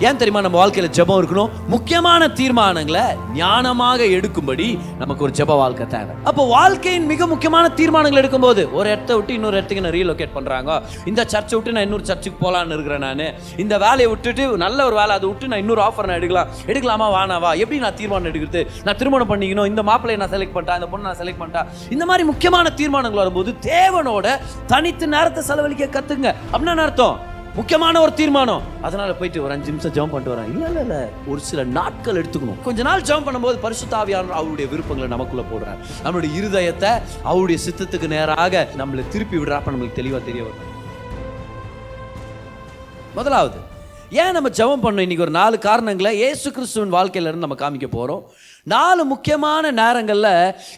ஏன் தெரியுமா நம்ம வாழ்க்கையில ஜெபம் இருக்கணும்? முக்கியமான தீர்மானங்களை ஞானமாக எடுக்கும்படி நமக்கு ஒரு ஜெப வாழ்க்கை தேவை. அப்போ வாழ்க்கையின் மிக முக்கியமான தீர்மானங்கள் எடுக்கும்போது, ஒரு இடத்த விட்டு இன்னொரு இடத்துக்கு நான் ரீலோகேட் பண்றாங்க, இந்த சர்ச்சை விட்டு நான் இன்னொரு சர்ச்சுக்கு போலான்னு இருக்கிறேன், நான் இந்த வேலையை விட்டுட்டு நல்ல ஒரு வேலை அதை விட்டு நான் இன்னொரு ஆஃபர் நான் எடுக்கலாமா வானாவா, எப்படி நான் தீர்மானம் எடுக்கிறது, நான் திருமணம் பண்ணிக்கணும், இந்த மாப்பிள்ளையை நான் செலக்ட் பண்ணிட்டேன், இந்த பொண்ணு நான் செலக்ட் பண்ணிட்டேன், இந்த மாதிரி முக்கியமான தீர்மானங்கள் வரும்போது தேவனோட தனித்து நேரத்தை செலவழிக்க கத்துங்க. அப்படின்னா அர்த்தம் முக்கியமான ஒரு தீர்மானம், அதனால போயிட்டு ஒரு 5 நிமிஷம் ஜெபம் பண்ணிட்டு வரேன், இல்ல ஒரு சில நாட்கள் எடுத்துக்கணும். கொஞ்ச நாள் ஜெபம் பண்ணும்போது பரிசுத்த ஆவியானவர் அவருடைய விருப்பங்களை நமக்குள்ள போடுறார், நம்மளுடைய இருதயத்தை அவருடைய சித்தத்துக்கு நேராக நம்மளை திருப்பி விடுறாப்ப நம்மளுக்கு தெளிவா தெரிய வரும். முதலாவது ஏன் நம்ம ஜெபம் பண்ணோம்? இன்னைக்கு ஒரு 4 காரணங்களை இயேசு கிறிஸ்துவின் வாழ்க்கையில இருந்து நம்ம காமிக்க போறோம். 4 முக்கியமான நேரங்கள்ல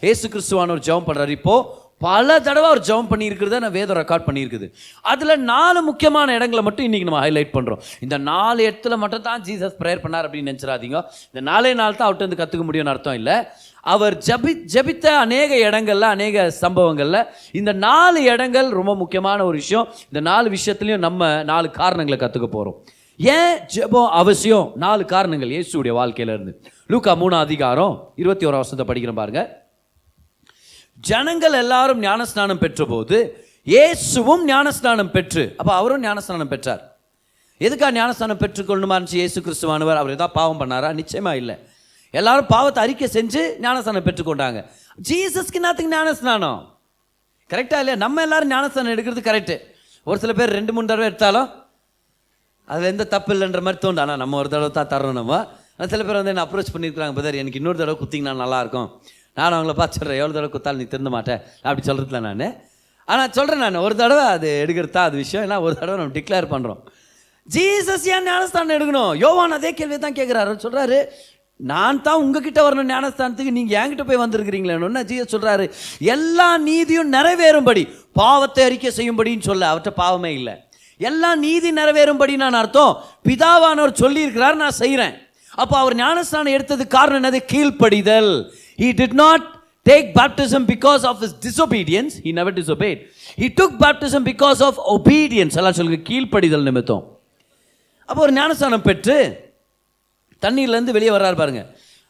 இயேசு கிறிஸ்துவானவர் ஜெபம் பண்றாரு. இப்போ பல தடவை அவர் ஜெபம் பண்ணியிருக்கிறத நான் வேதம் ரெக்கார்ட் பண்ணியிருக்குது. அதில் 4 முக்கியமான இடங்களை மட்டும் இன்றைக்கி நம்ம ஹைலைட் பண்ணுறோம். இந்த 4 இடத்துல மட்டும் தான் ஜீசஸ் ப்ரேயர் பண்ணார் அப்படின்னு நினச்சிடாதீங்க. இந்த 4 நாள் தான் அவர்கிட்ட வந்து கற்றுக்க முடியும்னு அர்த்தம் இல்லை. அவர் ஜபித்த அநேக இடங்கள்ல, அநேக சம்பவங்களில் இந்த 4 இடங்கள் ரொம்ப முக்கியமான ஒரு விஷயம். இந்த 4 விஷயத்துலையும் நம்ம 4 காரணங்களை கற்றுக்க போகிறோம். ஏன் ஜெபம் அவசியம்? 4 காரணங்கள் இயேசுடைய வாழ்க்கையிலேருந்து. லூக்கா 3 அதிகாரம் 21 வசனத்தை படிக்கிறேன் பாருங்க. ஜனங்கள் எல்லாரும் ஞானஸ்நானம் பெற்ற போது இயேசுவும் ஞானஸ்நானம் பெற்று, அப்போ அவரும் ஞானஸ்நானம் பெற்றார். எதுக்காக ஞானஸ்நானம் பெற்றுக்கொள்ளணுமா இருந்துச்சு? இயேசு கிறிஸ்துவானவர் அவர் ஏதாவது பாவம் பண்ணாரா? நிச்சயமா இல்லை. எல்லாரும் பாவத்தை அறிக்கை செஞ்சு ஞானஸ்நானம் பெற்றுக்கொண்டாங்க. ஜீசஸ்க்கு என்னத்துக்கு ஞானஸ்நானம்? கரெக்டா இல்லையா? நம்ம எல்லாரும் ஞானஸ்நானம் எடுக்கிறது கரெக்டு. ஒரு சில பேர் 2-3 தடவை எடுத்தாலும் அதில் எந்த தப்பு இல்லைன்ற மாதிரி தோண்டு. ஆனால் நம்ம ஒரு தடவை தான் தரணும். நம்ம சில பேர் வந்து என்ன அப்ரோச் பண்ணியிருக்கிறாங்க, பதர் எனக்கு இன்னொரு தடவை குத்திங்கன்னா நல்லாயிருக்கும், நான் அவங்கள பார்த்து சொல்கிறேன், எவ்வளோ தடவை குத்தாலும் நீ திருந்த மாட்டேன் அப்படி சொல்கிறதுல நான். ஆனால் சொல்கிறேன், நான் ஒரு தடவை அது எடுக்கிறது தான் அது விஷயம். ஏன்னா ஒரு தடவை நம்ம டிக்ளேர் பண்ணுறோம். ஜீசஸ் ஏன் ஞானஸ்தானம் எடுக்கணும்? யோவான் அதே கேள்வியை தான் கேட்குறாரு. சொல்கிறாரு, நான் தான் உங்ககிட்ட வரணும் ஞானஸ்தானத்துக்கு, நீங்கள் என்கிட்ட போய் வந்திருக்கிறீங்களேன்னு. ஜீசஸ் சொல்கிறாரு, எல்லா நீதியும் நிறைவேறும்படி, பாவத்தை அறிக்கை செய்யும்படின்னு சொல்ல, அவர்கிட்ட பாவமே இல்லை. எல்லா நீதி நிறைவேறும்படி நான் அர்த்தம், பிதாவானவர் சொல்லியிருக்கிறார், நான் செய்கிறேன். அப்போ அவர் ஞானஸ்தானம் எடுத்ததுக்கு காரணம் என்னது? கீழ்ப்படிதல். He did not take baptism because of his disobedience. He never disobeyed. He took baptism because of obedience. எல்லாம் சொல்லுங்க, கீழ்ப்படிதல் நிமித்தம். அப்போ ஒரு ஞானஸ்தானம் பெற்று தண்ணீர்லேருந்து வெளியே வர்றாரு பாருங்க.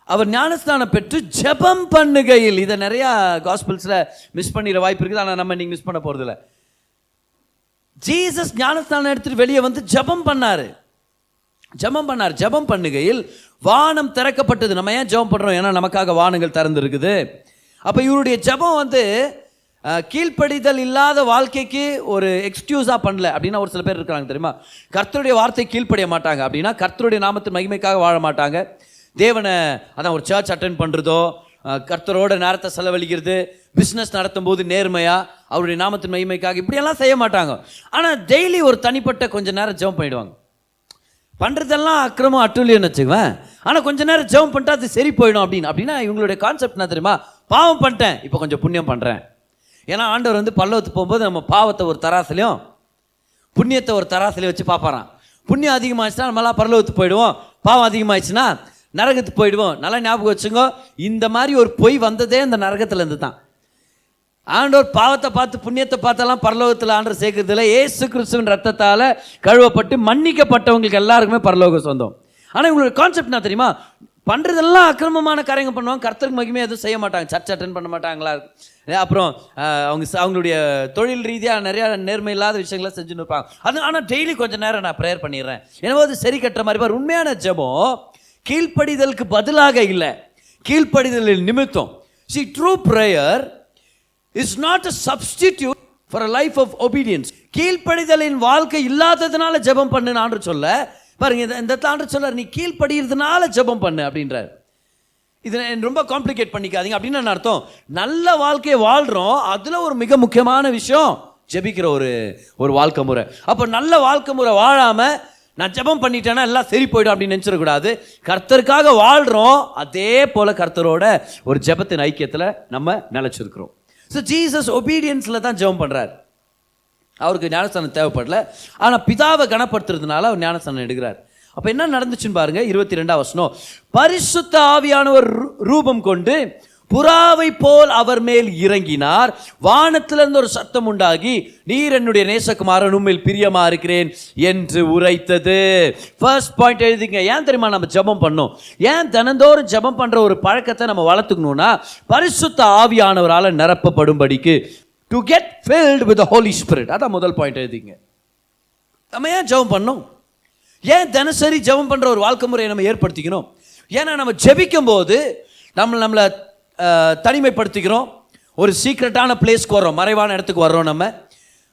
அவர் ஞானஸ்தானம் பெற்று ஜெபம் பண்ணுகையில், இதை நிறையா காஸ்பிள்ஸில் மிஸ் பண்ணிடுற வாய்ப்பு இருக்குது. ஆனால் நம்ம நீங்கள் மிஸ் பண்ண போகிறதில்ல. ஜீசஸ் ஞானஸ்தானம் எடுத்துட்டு வெளியே வந்து ஜெபம் பண்ணார். ஜெபம் பண்ணுகையில் வானம் திறக்கப்பட்டது. நம்ம ஏன் ஜெபம் பண்ணுறோம்? ஏன்னா நமக்காக வானங்கள் திறந்துருக்குது. அப்போ இவருடைய ஜெபம் வந்து கீழ்ப்படிதல் இல்லாத வாழ்க்கைக்கு ஒரு எக்ஸ்கியூஸாக பண்ணல அப்படின்னா ஒரு சில பேர் இருக்கிறாங்க தெரியுமா? கர்த்தருடைய வார்த்தை கீழ்ப்படிய மாட்டாங்க அப்படின்னா கர்த்தருடைய நாமத்தின் மகிமைக்காக வாழ மாட்டாங்க. தேவனை அதான் ஒரு சர்ச் அட்டென்ட் பண்ணுறதோ, கர்த்தரோட நேரத்தை செலவழிக்கிறது, பிஸ்னஸ் நடத்தும் போது நேர்மையாக அவருடைய நாமத்தின் மகிமைக்காக இப்படியெல்லாம் செய்ய மாட்டாங்க. ஆனால் டெய்லி ஒரு தனிப்பட்ட கொஞ்சம் நேரம் ஜெபம் பண்ணிடுவாங்க. பண்ணுறதெல்லாம் அக்கிரமம் அட்டுலியன்னு வச்சுக்குவேன். ஆனால் கொஞ்ச நேரம் ஜெபம் பண்ணிட்டு அது சரி போயிடும் அப்படின்னா இவங்களுடைய கான்செப்ட் என்ன தெரியுமா? பாவம் பண்ணிட்டேன், இப்போ கொஞ்சம் புண்ணியம் பண்ணுறேன். ஏன்னா ஆண்டவர் வந்து பல்லவத்துக்கு போகும்போது நம்ம பாவத்தை ஒரு தராசிலையும் புண்ணியத்தை ஒரு தராசிலையும் வச்சு பார்ப்பாராம். புண்ணியம் அதிகமாகிடுச்சுன்னா நம்மளாம் பரலோகத்துக்கு போயிடுவோம், பாவம் அதிகமாகிடுச்சுன்னா நரகத்துக்கு போயிடுவோம். நல்லா ஞாபகம் வச்சுங்க, இந்த மாதிரி ஒரு பொய் வந்ததே இந்த நரகத்துலேருந்து தான். ஆண்டவர் பாவத்தை பார்த்து புண்ணியத்தை பார்த்தெல்லாம் பரலோகத்தில் ஆண்டவர் சேர்க்கறதில்ல. ஏசு கிறிஸ்துவின் ரத்தத்தால் கழுவப்பட்டு மன்னிக்கப்பட்டவங்களுக்கு எல்லாருக்குமே பரலோகம் சொந்தம். ஆனால் இவங்களோட கான்செப்ட் என்ன தெரியுமா? பண்ணுறதெல்லாம் அக்கிரமமான காரியங்கள் பண்ணுவாங்க, கர்த்தருக்கு மகிமை எதுவும் செய்ய மாட்டாங்க, சர்ச் அட்டென்ட் பண்ண மாட்டாங்களா, அப்புறம் அவங்களுடைய தொழில் ரீதியாக நிறையா நேர்மை இல்லாத விஷயங்களை செஞ்சுன்னு இருப்பாங்க. அது ஆனால் டெய்லி கொஞ்சம் நேரம் நான் ப்ரேயர் பண்ணிடுறேன், எனவே அது சரி கட்டுற மாதிரி பாரு. உண்மையான ஜெபம் கீழ்ப்படிதலுக்கு பதிலாக இல்லை, கீழ்ப்படிதலின் நிமித்தம். See, true prayer is not a substitute for a life of obedience. கீழ்ப்படிதலின் வாழ்க்கை இல்லாததுனால ஜெபம் பண்ணு ஆண்டவர் சொல்ல பாருங்க. இந்த ஆண்டவர் சொல்றார், நீ கீழ்ப்படிறதுனால ஜெபம் பண்ணு அப்படின்றார். இதை ரொம்ப காம்ப்ளிகேட் பண்ணிக்காதீங்க. அப்படின்னு என்ன அர்த்தம்? நல்ல வாழ்க்கையை வாழ்கிறோம், அதில் ஒரு மிக முக்கியமான விஷயம் ஜெபிக்கிற ஒரு வாழ்க்கை முறை. அப்போ நல்ல வாழ்க்கை முறை வாழாமல் நான் ஜெபம் பண்ணிட்டேன்னா எல்லாம் சரி போய்டும் அப்படின்னு நினச்சிடக்கூடாது. கர்த்தருக்காக வாழ்கிறோம், அதே போல் கர்த்தரோட ஒரு ஜெபத்தின் ஐக்கியத்தில் நம்ம நிலச்சிருக்கிறோம். ஸோ ஜீசஸ் ஒபீடியன்ஸில் தான் ஜெபம் பண்ணுறார். அவருக்கு ஞானஸ்தானம் தேவைப்படல, ஆனால் பிதாவை கனப்படுத்துறதுனால அவர் ஞானஸ்தானம் எடுக்கிறார். அப்போ என்ன நடந்துச்சுன்னு பாருங்க, 22ஆம் வசனம். பரிசுத்த ஆவியானவர் ரூபம் கொண்டு புறாவை போல் அவர் மேல் இறங்கினார். வானத்திலிருந்து ஒரு சத்தம் உண்டாகி, நீர் என்னுடைய நேசகுமாரன், உம்மில் பிரியமா இருக்கிறேன் என்று உரைத்தது. ஃபர்ஸ்ட் பாயிண்ட் எழுதிங்க. ஏன் தெரியுமா நம்ம ஜெபம் பண்ணோம்? ஏன் தினந்தோறும் ஜெபம் பண்ற ஒரு பழக்கத்தை நம்ம வளர்த்துக்கணும்னா, பரிசுத்த ஆவியானவரால் நிரப்பப்படும்படிக்கு, to get filled with the holy spirit. அதான் முதல் பாயிண்ட் எழுதிங்க. நம்ம ஏன் ஜெபம் பண்ணோம்? ஏன் தினசரி ஜெபம் பண்ற ஒரு வாழ்க்கை முறையை நம்ம ஏற்படுத்திக்கணும்? ஏன்னா நம்ம ஜெபிக்கும் போது நம்மளை தனிமைப்படுத்திக்கிறோம். ஒரு சீக்ரெட்டான பிளேஸ்க்கு வர்றோம், மறைவான இடத்துக்கு வர்றோம். நம்ம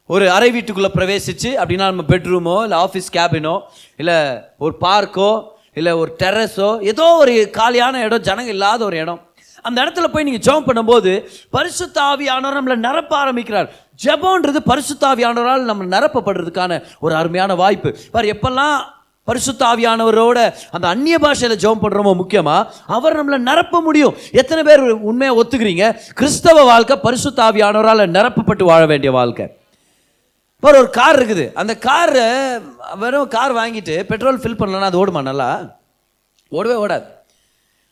ஒரு அறை வீட்டுக்குள்ளே பிரவேசித்து, அப்படின்னா நம்ம பெட்ரூமோ இல்லை ஆஃபீஸ் கேபினோ இல்லை ஒரு பார்க்கோ இல்லை ஒரு டெரஸோ, ஏதோ ஒரு காலியான இடம், ஜனங்க இல்லாத ஒரு இடம், அந்த இடத்துல போய் நீங்கள் ஜெபம் பண்ணும்போது பரிசுத்த ஆவியானவர் நம்மளை நிரப்ப ஆரம்பிக்கிறார். ஜெபம்ன்றது பரிசுத்த ஆவியானவரால் நம்ம நிரப்பப்படுறதுக்கான ஒரு அருமையான வாய்ப்பு. பார், எப்பெல்லாம் பரிசுத்த ஆவியானவரோட அந்த அந்நிய பாஷையில் ஜெபம் பண்ணுறோமோ, முக்கியமாக அவர் நம்மளை நிரப்ப முடியும். எத்தனை பேர் உண்மையை ஒத்துக்கிறீங்க? கிறிஸ்தவ வாழ்க்கை பரிசுத்த ஆவியானவரால் நிரப்பப்பட்டு வாழ வேண்டிய வாழ்க்கை. இப்போ ஒரு கார் இருக்குது, அந்த கார் வெறும் கார் வாங்கிட்டு பெட்ரோல் ஃபில் பண்ணலன்னா அது ஓடுமா? நல்லா ஓடவே ஓடாது.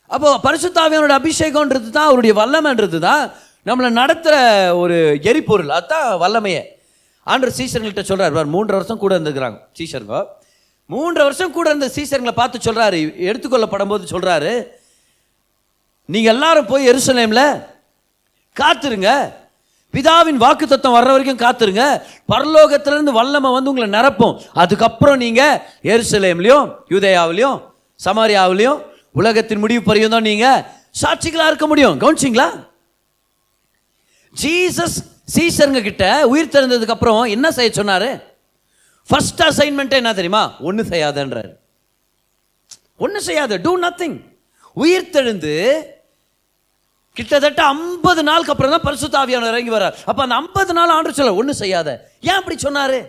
அப்போது பரிசுத்த ஆவியானோட அபிஷேகம்ன்றது தான், அவருடைய வல்லமைன்றது தான் நம்மளை நடத்துகிற ஒரு எரிபொருள். அதுதான் வல்லமையே. ஆண்டவர் சீசர்கள்ட்ட சொல்கிறார், 3 வருஷம் கூட இருந்துக்கிறாங்க சீசருங்க. 3 வருஷம் கூட இருந்த சீசர்களை பார்த்து சொல்கிறாரு, எடுத்துக்கொள்ளப்படும் போது சொல்கிறாரு, நீங்கள் எல்லாரும் போய் எருசலேமில் காத்துருங்க, பிதாவின் வாக்குத்தத்தம் வர்ற வரைக்கும் காத்துருங்க, பரலோகத்திலிருந்து வல்லமை வந்து உங்களை நிரப்பும். அதுக்கப்புறம் நீங்கள் எருசலேம்லையும் யூதேயாவிலையும் சமாரியாவிலையும் உலகத்தின் முடிவு பரியும் தான் நீங்கள் சாட்சிகளாக இருக்க முடியும். கவனிச்சிங்களா? ஜீசஸ் சீசருங்க கிட்ட உயிர் தெரிந்ததுக்கு அப்புறம் என்ன செய்ய சொன்னார்? ஃபர்ஸ்ட் அசைன்மெண்ட்டே என்ன தெரியுமா? ஒன்றும் செய்யாதன்றார். ஒன்றும் செய்யாத, டூ நத்திங். உயிர் தெழுந்து கிட்டத்தட்ட 50 நாளுக்கு அப்புறம் தான் பரிசுத்த ஆவியானவர் இறங்கி வர்றார். அப்போ அந்த 50 நாள் ஆண்டவர் சொல்ல ஒன்றும் செய்யாத. ஏன் அப்படி சொன்னார்?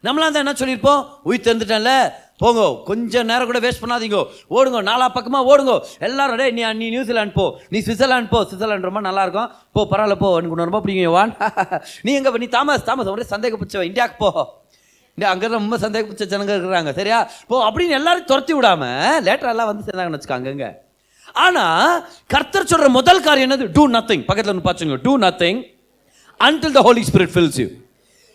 நம்மளாம் தான் என்ன சொல்லியிருப்போம்? உயிர் தெரிந்துட்டேன்ல, போங்க, கொஞ்சம் நேரம் கூட வேஸ்ட் பண்ணாதீங்க, ஓடுங்க, 4 பக்கமாக ஓடுங்க எல்லாரும். நீ நியூசிலாந்து போ, நீ சுவிட்சர்லாந்து போ, சுவிட்சர்லாந்து ரொம்ப நல்லா இருக்கும், போ, பரவாயில்ல போ, எனக்கு ரொம்ப பிடிக்கும் வான். நீ எங்கே? நீ தாமஸ் ஒரே சந்தேகப்பிடிச்ச இந்தியாவுக்கு போ, அங்கே ரொம்ப சந்தேகப்பிடிச்ச ஜனங்க இருக்கிறாங்க, சரியா போ அப்படின்னு எல்லாரும் துரத்தி விடாம லேட்டர் எல்லாம் வந்து சேர்ந்தாங்கன்னு வச்சுக்காங்க. ஆனால் கர்த்தர் சொல்கிற முதல் காரியம் என்னது? Two nothing. பக்கத்தில் ஒன்று பார்த்துங்க, two nothing until the Holy Spirit fills you.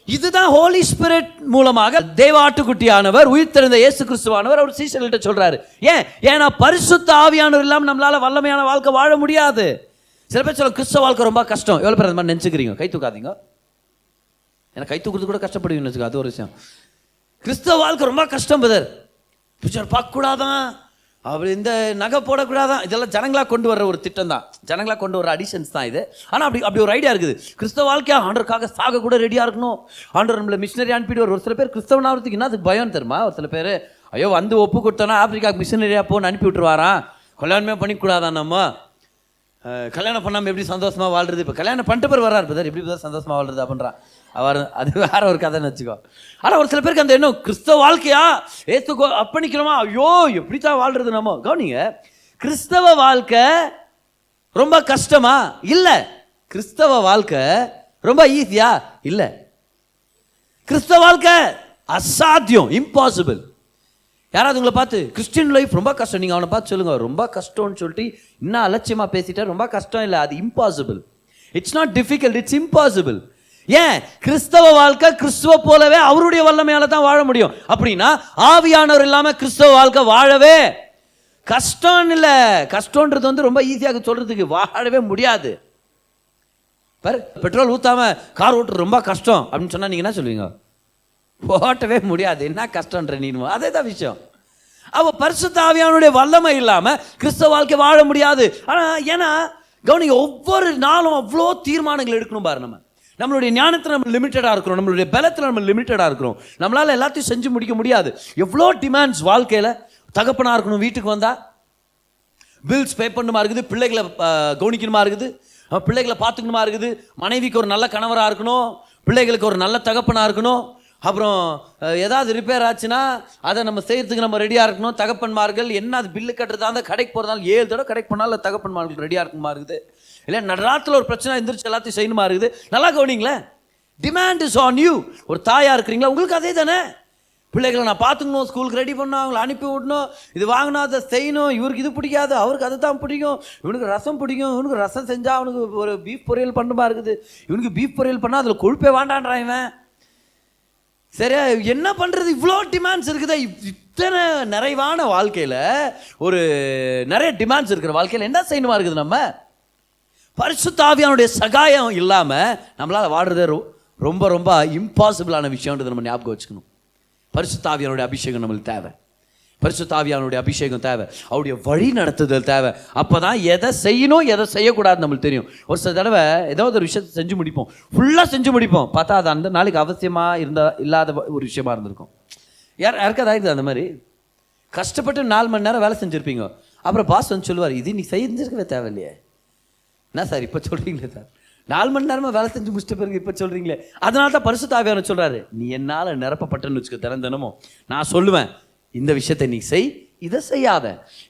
இதுதான் ஹோலி ஸ்பிரிட் மூலமாக தேவ ஆட்டுக்குட்டியானவர், உயிர் தெரிந்த இயேசு கிறிஸ்துவானவர் அவர் சீசர்கள்ட்ட சொல்றாரு. ஏன்னா பரிசுத்த ஆவியானவர் இல்லாமல் நம்மளால வல்லமையான வாழ்க்கை வாழ முடியாது. சில பேர் சொல்ல கிறிஸ்தவ வாழ்க்கை ரொம்ப கஷ்டம். எவ்வளோ பேர் அந்த மாதிரி நினச்சிக்கிறீங்க? கை தூக்காதீங்க. ஏன்னா கை தூக்குறது கூட கஷ்டப்படுவீங்கன்னு வச்சுக்கோ, அது ஒரு விஷயம். கிறிஸ்தவ வாழ்க்கை ரொம்ப கஷ்டம் பதர். பிக்சர் பார்க்கக்கூடாதான், அப்படி இந்த நகை போடக்கூடாதான், இதெல்லாம் ஜனங்களாக கொண்டு வர்ற ஒரு திட்டம் தான், ஜனங்களாக கொண்டு வர அடிஷன்ஸ் தான் இது. ஆனால் அப்படி ஒரு ஐடியா இருக்குது. கிறிஸ்தவ வாழ்க்கையாக ஆண்டருக்காக சாக கூட ரெடியாக இருக்கணும், ஆண்டவர் நம்மளை மிஷினரி அனுப்பிடுவார். ஒரு சில பேர் கிறிஸ்தவனாகிறதுக்கு என்ன அதுக்கு பயம் தெரியுமா? ஒரு சில பேர் ஐயோ வந்து ஒப்பு கொடுத்தோன்னா ஆப்பிரிக்காவுக்கு மிஷினரியாக போன்னு அனுப்பி விட்டுருவாரான், கல்யாணமே பண்ணிக்கூடாதான், நம்ம கல்யாணம் பண்ணாமல் எப்படி சந்தோஷமாக வாழ்றது, இப்போ கல்யாணம் பண்ணிட்டு பேர் வர்றாரு பதர், எப்படி தான் சந்தோஷமாக வாழ்றது அப்படின்றான் அவர். அது வேற ஒரு கதைன்னு வச்சுக்கோ. ஆனால் ஒரு சில பேருக்கு அந்த எண்ணம், கிறிஸ்தவ வாழ்க்கையா ஏற்றுக்கோ அப்பணிக்கிறோமா, ஐயோ எப்படி தான் வாழ்றது நம்ம. கவனிங்க, கிறிஸ்தவ வாழ்க்கை ரொம்ப கஷ்டமா? இல்லை. கிறிஸ்தவ வாழ்க்கை ரொம்ப ஈஸியா? இல்லை. கிறிஸ்தவ வாழ்க்கை அசாத்தியம், இம்பாசிபிள். யாராவது உங்களை பார்த்து கிறிஸ்டியன் லைஃப் ரொம்ப கஷ்டம், நீங்கள் அவனை பார்த்து சொல்லுங்க ரொம்ப கஷ்டம்னு சொல்லிட்டு இன்னும் அலட்சியமாக பேசிட்டா ரொம்ப கஷ்டம் இல்லை, அது impossible. It's not difficult, it's impossible. ஏன்? கிறிஸ்தவ வாழ்க்கை கிறிஸ்துவ போலவே அவருடைய வல்லமையால தான் வாழ முடியும். அப்படின்னா ஆவியானவர் இல்லாமல் கிறிஸ்தவ வாழ்க்கை வாழவே கஷ்டம் இல்லை. கஷ்டன்றது வந்து ரொம்ப ஈஸியாக சொல்றதுக்கு, வாழவே முடியாது. பெட்ரோல் ஊத்தாம கார் ஓட்டுறது ரொம்ப கஷ்டம் அப்படின்னு சொன்னா நீங்க என்ன சொல்லுவீங்க? ஓட்டவே முடியாது, என்ன கஷ்டன்ற நீ. அதே தான் விஷயம். அவ பரிசுத்த ஆவியானுடைய வல்லமை இல்லாம கிறிஸ்தவ வாழ்க்கை வாழ முடியாது. ஆனா ஏன்னா கவனிங்க, ஒவ்வொரு நாளும் அவ்வளோ தீர்மானங்கள் எடுக்கணும் பாரு. நம்மளுடைய ஞானத்தில் நம்ம லிமிட்டடாக இருக்கிறோம், நம்மளுடைய பலத்தில் நம்ம லிமிட்டடாக இருக்கிறோம், நம்மளால் எல்லாத்தையும் செஞ்சு முடிக்க முடியாது. எவ்வளோ டிமாண்ட்ஸ் வாழ்க்கையில். தகப்பனாக இருக்கணும், வீட்டுக்கு வந்தால் பில்ஸ் பே பண்ணணுமா இருக்குது, பிள்ளைகளை கவனிக்கணுமா இருக்குது, பிள்ளைகளை பார்த்துக்கணுமா இருக்குது, மனைவிக்கு ஒரு நல்ல கணவராக இருக்கணும், பிள்ளைகளுக்கு ஒரு நல்ல தகப்பனாக இருக்கணும், அப்புறம் ஏதாவது ரிப்பேர் ஆச்சுன்னா அதை நம்ம செய்யறதுக்கு நம்ம ரெடியாக இருக்கணும். தகப்பன்மார்கள் என்ன அது பில்லு கட்டுறதா இருந்தால் கடைக்கு போகிறதாலும் 7 தடவை கடைக்கு போனாலும் தகப்பன்மார்கள் ரெடியாக இருக்கணுமா இருக்குது. இல்லை நடராத்தில் ஒரு பிரச்சனை எந்திரிச்சு எல்லாத்தையும் செய்யணுமா இருக்குது. நல்லா கவனிங்களேன், டிமாண்ட் இஸ் ஆன் யூ. ஒரு தாயாக இருக்கிறீங்களா, உங்களுக்கு அதே தானே. பிள்ளைகளை நான் பார்த்துக்கணும், ஸ்கூலுக்கு ரெடி பண்ணணும், அவங்களை அனுப்பி விடணும், இது வாங்கினா அதை செய்யணும், இவருக்கு இது பிடிக்காது, அவருக்கு அது தான் பிடிக்கும், இவனுக்கு ரசம் பிடிக்கும், இவனுக்கு ரசம் செஞ்சால் அவனுக்கு ஒரு பீஃப் பொரியல் பண்ணுமா இருக்குது, இவனுக்கு பீஃப் பொரியல் பண்ணால் அதில் கொழுப்பே வேண்டான்றான் இவன். சரியா, என்ன பண்ணுறது, இவ்வளோ டிமாண்ட்ஸ் இருக்குதா? இத்தனை நிறைவான வாழ்க்கையில் ஒரு நிறைய டிமாண்ட்ஸ் இருக்கிற வாழ்க்கையில் என்ன செய்யணுமா இருக்குது? நம்ம பரிசுத்த ஆவியானுடைய சகாயம் இல்லாமல் நம்மளால் வாடுறதே ரொம்ப ரொம்ப இம்பாசிபிளான விஷயம்ன்றது நம்ம ஞாபகம் வச்சுக்கணும். பரிசுத்த ஆவியானுடைய அபிஷேகம் நம்மளுக்கு தேவை. பரிசுத்த ஆவியானுடைய அபிஷேகம் தேவை. அவருடைய வழி நடத்துதல் தேவை. அப்போ தான் எதை செய்யணும் எதை செய்யக்கூடாதுன்னு நம்மளுக்கு தெரியும். ஒரு சில தடவை ஏதாவது ஒரு விஷயத்தை செஞ்சு முடிப்போம், ஃபுல்லாக செஞ்சு முடிப்போம், பார்த்தா அது அந்த நாளைக்கு அவசியமாக இல்லாத ஒரு விஷயமா இருந்திருக்கும். யாருக்காவது ஆயிடுது அந்த மாதிரி? கஷ்டப்பட்டு 4 மணி நேரம் வேலை செஞ்சுருப்பீங்க, அப்புறம் பாஸ் வந்து சொல்லுவார், இது நீ செஞ்சிருக்கவே தேவையில்லையே. என்ன சார் இப்போ சொல்கிறீங்களே சார், 4 மணி நேரமாக வேலை செஞ்சு முடிச்சிட்ட பிறகு இப்போ சொல்கிறீங்களே. அதனால தான் பரிசுத்த ஆவியானவர் சொல்கிறாரு, நீ என்னால் நிரப்பப்பட்டன்னு வச்சுக்க, தினமும் நான் சொல்லுவேன், இந்த விஷயத்தை நீ செய், இதை செய்யாத,